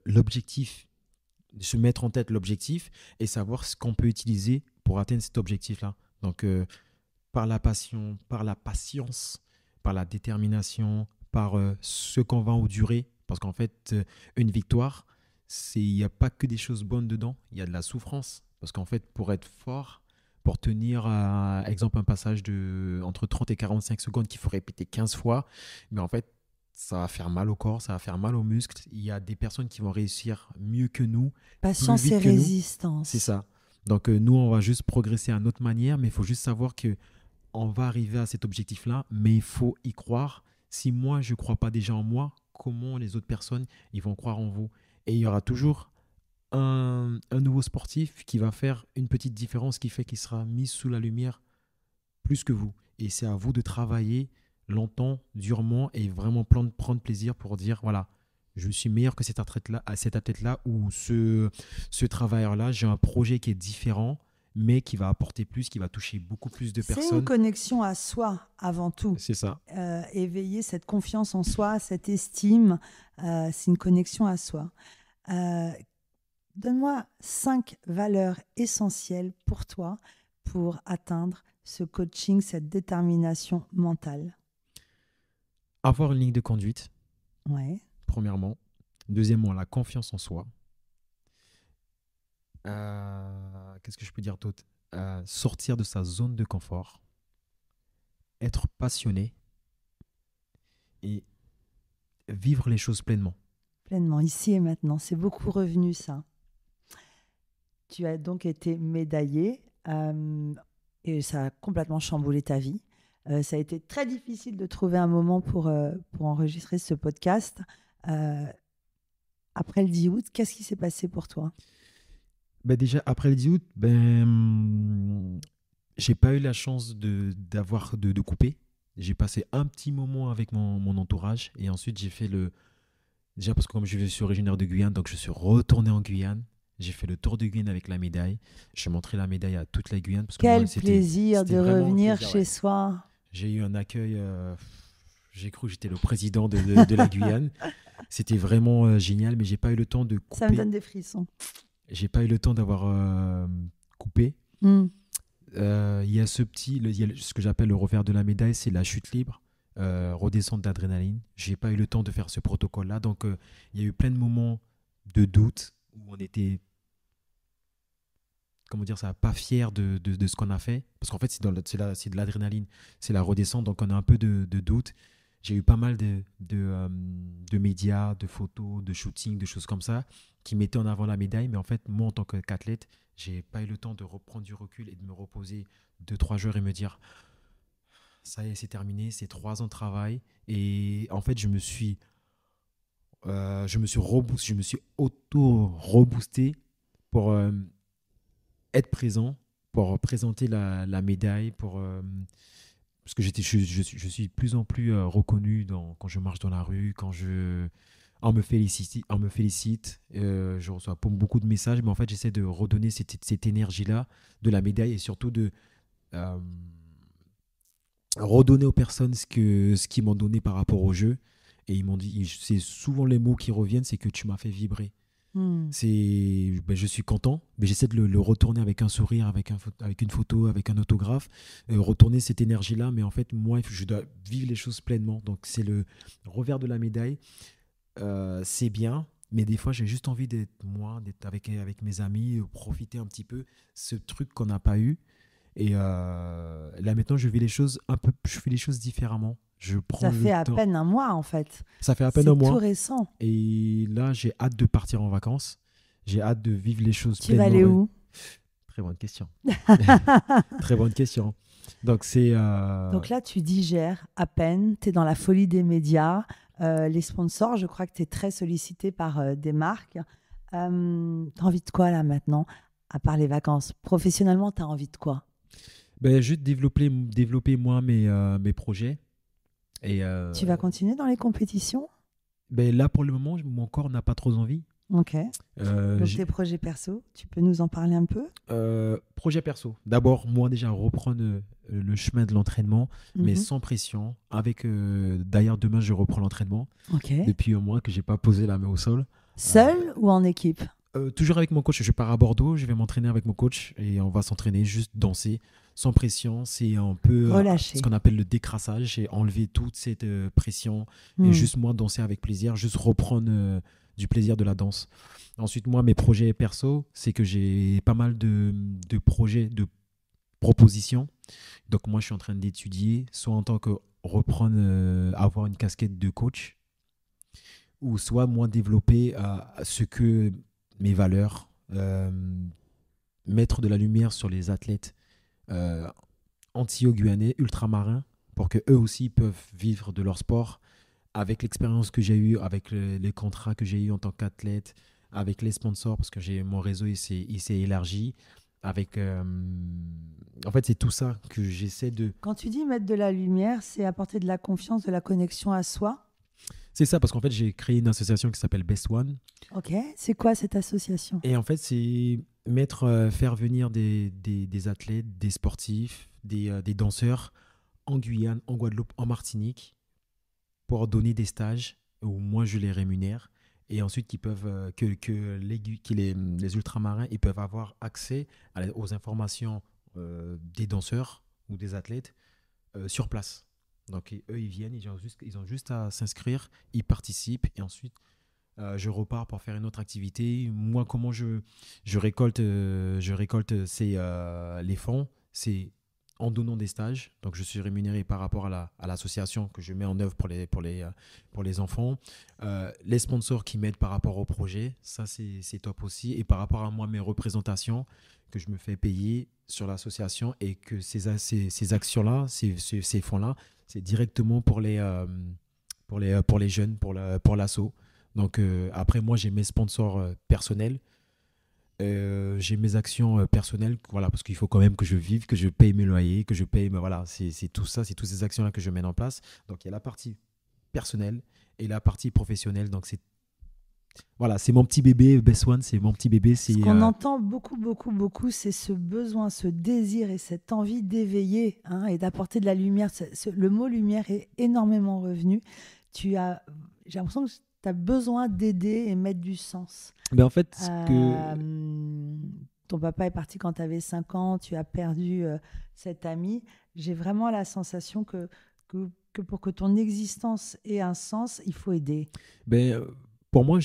l'objectif, se mettre en tête l'objectif et savoir ce qu'on peut utiliser pour atteindre cet objectif-là. Donc, par la passion, par la patience, par la détermination, par ce qu'on va endurer. Parce qu'en fait, une victoire, il n'y a pas que des choses bonnes dedans, il y a de la souffrance. Parce qu'en fait, pour être fort, pour tenir, exemple, un passage entre 30 et 45 secondes qu'il faut répéter 15 fois, mais en fait, ça va faire mal au corps, ça va faire mal aux muscles. Il y a des personnes qui vont réussir mieux que nous, Patience plus et vite que nous. résistance. C'est ça. Donc, nous, on va juste progresser à notre manière, mais il faut juste savoir que on va arriver à cet objectif-là, mais il faut y croire. Si moi, je ne crois pas déjà en moi, comment les autres personnes ils vont croire en vous? Et il y aura toujours un nouveau sportif qui va faire une petite différence qui fait qu'il sera mis sous la lumière plus que vous. Et c'est à vous de travailler longtemps, durement et vraiment prendre plaisir pour dire, voilà, je suis meilleur que cet athlète-là ou ce travailleur-là. J'ai un projet qui est différent, mais qui va apporter plus, qui va toucher beaucoup plus de C'est une personnes. connexion à soi avant tout. C'est ça. Éveiller cette confiance en soi, cette estime, c'est une connexion à soi. Donne-moi 5 valeurs essentielles pour toi pour atteindre ce coaching, cette détermination mentale. Avoir une ligne de conduite, Ouais. premièrement. Deuxièmement, la confiance en soi. Qu'est-ce que je peux dire d'autre? Sortir de sa zone de confort. Être passionné et vivre les choses pleinement. Pleinement, ici et maintenant. C'est beaucoup revenu, ça. Tu as donc été médaillé et ça a complètement chamboulé ta vie. Ça a été très difficile de trouver un moment pour enregistrer ce podcast. Après le 10 août, qu'est-ce qui s'est passé pour toi? Déjà, après le 10 août, j'ai pas eu la chance de couper. J'ai passé un petit moment avec mon entourage et ensuite j'ai fait déjà parce que comme je suis originaire de Guyane, donc je suis retourné en Guyane. J'ai fait le tour de Guyane avec la médaille. J'ai montré la médaille à toute la Guyane. Parce que Quel moi, plaisir c'était de vraiment un revenir plaisir, chez ouais. soi. J'ai eu un accueil. J'ai cru que j'étais le président de la Guyane. C'était vraiment génial, mais j'ai pas eu le temps de couper. Ça me donne des frissons. J'ai pas eu le temps d'avoir coupé. Il y a ce que j'appelle le revers de la médaille, c'est la chute libre, redescente d'adrénaline. J'ai pas eu le temps de faire ce protocole-là, donc il y a eu plein de moments de doute où on était, comment dire ça, pas fier de ce qu'on a fait, parce qu'en fait c'est de l'adrénaline, c'est la redescente, donc on a un peu de doute. J'ai eu pas mal de médias, de photos, de shooting, de choses comme ça qui mettaient en avant la médaille, mais en fait moi en tant qu'athlète, j'ai pas eu le temps de reprendre du recul et de me reposer 2-3 jours et me dire ça y est, c'est terminé, c'est 3 ans de travail. Et en fait, je me suis reboosté, je me suis auto-reboosté pour être présent, pour présenter la médaille, parce que je suis de plus en plus reconnu quand je marche dans la rue, On me félicite, je reçois beaucoup de messages, mais en fait, j'essaie de redonner cette énergie-là de la médaille et surtout de euh, redonner aux personnes ce qu'ils m'ont donné par rapport au jeu. Et ils m'ont dit, c'est souvent les mots qui reviennent, c'est que tu m'as fait vibrer. Hmm. Je suis content, mais j'essaie de le retourner avec un sourire, avec une photo, avec un autographe, retourner cette énergie-là. Mais en fait, moi, je dois vivre les choses pleinement. Donc, c'est le revers de la médaille. C'est bien, mais des fois, j'ai juste envie d'être moi, d'être avec mes amis, profiter un petit peu ce truc qu'on n'a pas eu. Et là, maintenant, je fais les choses différemment. Je prends Ça le fait à temps. peine un mois, en fait. Ça fait à peine un C'est tout mois. récent. Et là, j'ai hâte de partir en vacances. J'ai hâte de vivre les choses Tu vas pleinement. aller où? Très bonne question. Très bonne question. Donc, c'est. Donc là, tu digères à peine, tu es dans la folie des médias. Les sponsors, je crois que tu es très sollicité par des marques. Tu as envie de quoi là maintenant, à part les vacances? Professionnellement, tu as envie de quoi? Juste développer moi mes projets. Et Tu vas continuer dans les compétitions? là, pour le moment, mon corps n'a pas trop envie. Ok. Euh, Donc j'ai- tes projets perso, tu peux nous en parler un peu? projet perso. D'abord, moi, déjà, reprendre le chemin de l'entraînement, mais Mhm. sans pression. D'ailleurs, demain, je reprends l'entraînement. Ok. Depuis un mois que j'ai pas posé la main au sol. Seul ou en équipe? Toujours avec mon coach, je pars à Bordeaux, je vais m'entraîner avec mon coach et on va s'entraîner, juste danser, sans pression. C'est un peu Relâché. ce qu'on appelle le décrassage, et enlever toute cette pression et Hmm. juste moi danser avec plaisir, juste reprendre du plaisir de la danse. Ensuite, moi, mes projets perso, c'est que j'ai pas mal de projets, de propositions. Donc moi, je suis en train d'étudier, soit en tant que reprendre, avoir une casquette de coach, ou soit moi développer ce que mes valeurs, mettre de la lumière sur les athlètes euh, antillais-guyanais, ultramarins, pour que eux aussi peuvent vivre de leur sport avec l'expérience que j'ai eue, avec les contrats que j'ai eus en tant qu'athlète, avec les sponsors, parce que mon réseau il s'est élargi. Avec, en fait, c'est tout ça que j'essaie de. Quand tu dis mettre de la lumière, c'est apporter de la confiance, de la connexion à soi. C'est ça, parce qu'en fait, j'ai créé une association qui s'appelle Best One. Ok. C'est quoi cette association? Et en fait, c'est faire venir des athlètes, des sportifs, des danseurs en Guyane, en Guadeloupe, en Martinique, pour donner des stages où moi je les rémunère. Et ensuite, les ultramarins ils peuvent avoir accès aux informations des danseurs ou des athlètes sur place. Donc, eux, ils viennent, ils ont juste à s'inscrire, ils participent, et ensuite, je repars pour faire une autre activité. Moi, comment je récolte les fonds, c'est en donnant des stages. Donc, je suis rémunéré par rapport à l'association que je mets en œuvre pour les enfants. Les sponsors qui m'aident par rapport au projet, ça, c'est top aussi. Et par rapport à moi, mes représentations que je me fais payer sur l'association, et que ces actions-là, ces fonds-là, c'est directement pour les jeunes, pour l'asso. Donc, après, moi, j'ai mes sponsors personnels. J'ai mes actions personnelles, voilà, parce qu'il faut quand même que je vive, que je paye mes loyers, que je paye, mais voilà, c'est tout ça, c'est toutes ces actions-là que je mets en place. Donc, il y a la partie personnelle et la partie professionnelle. Donc, voilà, c'est mon petit bébé, Best One, c'est mon petit bébé. Ce qu'on entend beaucoup, beaucoup, beaucoup, c'est ce besoin, ce désir et cette envie d'éveiller, hein, et d'apporter de la lumière. Le mot lumière est énormément revenu. J'ai l'impression que tu as besoin d'aider et mettre du sens. Mais en fait, Ton papa est parti quand tu avais 5 ans, tu as perdu cet ami. J'ai vraiment la sensation que pour que ton existence ait un sens, il faut aider. Pour moi,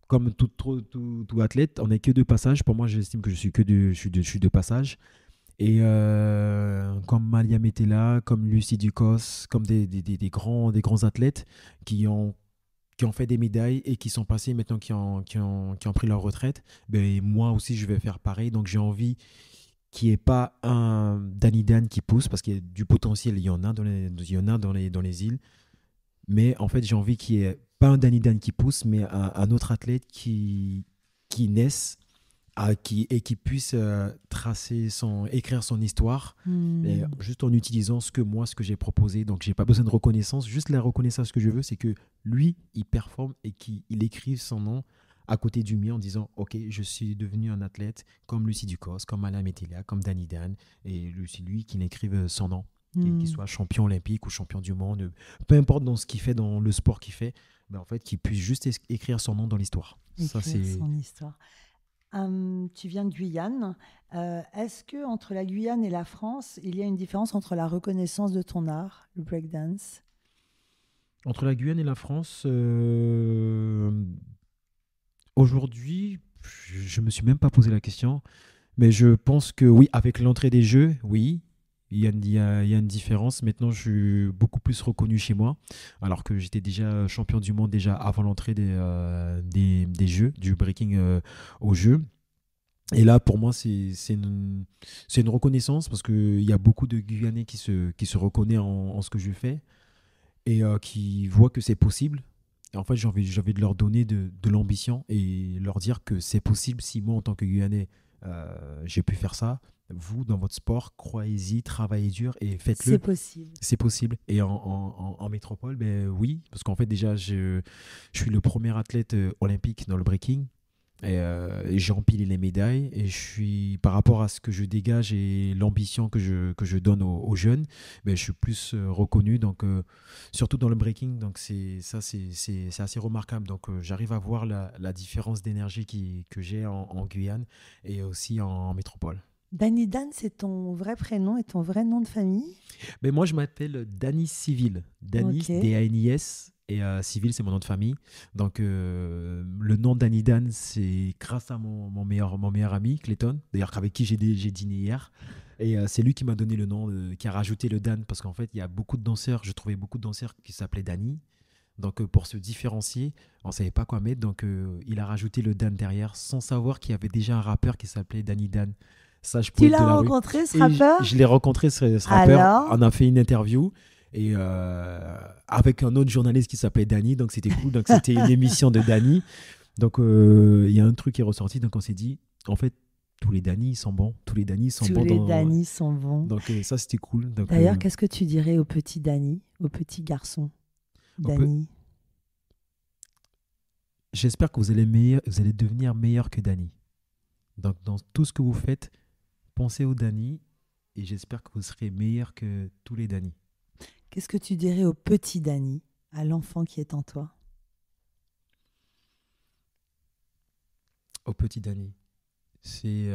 comme tout athlète, on n'est que de passage. Pour moi, j'estime que je suis de passage. Et comme Malia Metella, comme Lucie Ducos, comme des grands athlètes qui ont fait des médailles et qui sont passés maintenant, qui ont pris leur retraite, moi aussi, je vais faire pareil. Donc, j'ai envie qu'il n'y ait pas un Danny Dan qui pousse, parce qu'il y a du potentiel, il y en a dans les îles. Mais en fait, j'ai envie qu'il n'y ait pas un Danny Dan qui pousse, mais un autre athlète qui naisse qui puisse écrire son histoire, et juste en utilisant ce que j'ai proposé. Donc, j'ai pas besoin de reconnaissance. Juste la reconnaissance que je veux, c'est que lui, il performe et qu'il écrive son nom à côté du mien en disant, OK, je suis devenu un athlète comme Lucie Ducos, comme Alain Mettelia, comme Danny Dan, et c'est lui qui écrive son nom, qu'il soit champion olympique ou champion du monde, peu importe dans ce qu'il fait, dans le sport qu'il fait, en fait, qu'il puisse juste écrire son nom dans l'histoire. Ça, Écrire son histoire. Tu viens de Guyane. Est-ce que entre la Guyane et la France, il y a une différence entre la reconnaissance de ton art, le breakdance? Entre la Guyane et la France, aujourd'hui, je me suis même pas posé la question, mais je pense que oui, avec l'entrée des Jeux, oui, il y a une différence. Maintenant, je suis beaucoup plus reconnu chez moi, alors que j'étais déjà champion du monde déjà avant l'entrée des Jeux, du breaking aux Jeux. Et là, pour moi, c'est une reconnaissance parce qu'il y a beaucoup de Guyanais qui se reconnaissent en ce que je fais et qui voient que c'est possible. Et en fait, j'ai envie de leur donner de l'ambition et leur dire que c'est possible si moi, en tant que Guyanais, j'ai pu faire ça. Vous, dans votre sport, croyez-y, travaillez dur et faites-le. C'est possible. C'est possible. Et en métropole, ben oui, parce qu'en fait, déjà, je suis le premier athlète olympique dans le breaking. Et j'ai empilé les médailles et par rapport à ce que je dégage et l'ambition que je donne aux jeunes, ben, je suis plus reconnu, donc surtout dans le breaking, donc c'est assez remarquable. Donc j'arrive à voir la différence d'énergie que j'ai en Guyane et aussi en métropole. Danny Dan, c'est ton vrai prénom et ton vrai nom de famille? Mais moi je m'appelle Dany Civil, Dany, Ok. D-A-N-I-S. Et Civil, c'est mon nom de famille. Donc, le nom Danny Dan, c'est grâce à mon meilleur ami, Clayton, d'ailleurs, avec qui j'ai dîné hier. Et c'est lui qui m'a donné le nom, qui a rajouté le Dan, parce qu'en fait, il y a beaucoup de danseurs, je trouvais beaucoup de danseurs qui s'appelaient Danny. Donc, pour se différencier, on ne savait pas quoi mettre. Donc, il a rajouté le Dan derrière, sans savoir qu'il y avait déjà un rappeur qui s'appelait Danny Dan. Ça, je pouvais Tu être de l'as la rue. rencontré, ce Et rappeur? je l'ai rencontré, ce rappeur. Alors? On a fait une interview. Et avec un autre journaliste qui s'appelait Danny, donc c'était cool. Donc c'était une émission de Danny. Donc il y a un truc qui est ressorti. Donc on s'est dit, en fait, tous les Danny ils sont bons. Tous les Danny sont Tous bons. les Danny sont bons. Donc ça c'était cool. Donc, D'ailleurs, qu'est-ce que tu dirais au petit Danny, au petit garçon Danny? J'espère que vous allez devenir meilleur que Danny. Donc dans tout ce que vous faites, pensez au Danny et j'espère que vous serez meilleur que tous les Danny. Qu'est-ce que tu dirais au petit Danny, à l'enfant qui est en toi? Au petit Danny, c'est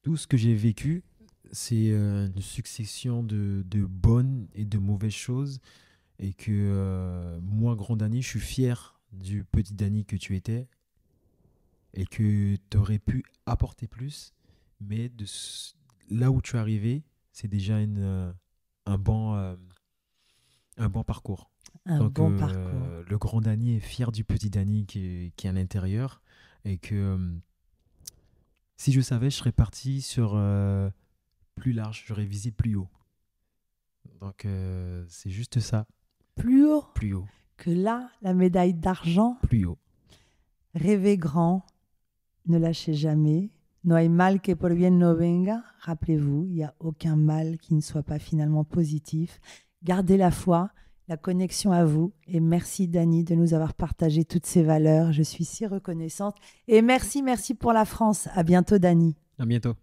tout ce que j'ai vécu, c'est une succession de bonnes et de mauvaises choses. Et que moi, grand Danny, je suis fier du petit Danny que tu étais et que tu aurais pu apporter plus. Mais là où tu es arrivé, c'est déjà un bon parcours. Un Donc, bon parcours. le grand Danny est fier du petit Danny qui est à l'intérieur. Et que si je savais, je serais parti sur plus large, j'aurais visé plus haut. Donc, c'est juste ça. Plus haut Plus haut. que là, la médaille d'argent. Plus haut. Rêvez grand, ne lâchez jamais. No hay mal que por bien no venga. Rappelez-vous, il n'y a aucun mal qui ne soit pas finalement positif. Gardez la foi, la connexion à vous. Et merci Danny de nous avoir partagé toutes ces valeurs. Je suis si reconnaissante. Et merci pour la France. À bientôt Danny. À bientôt.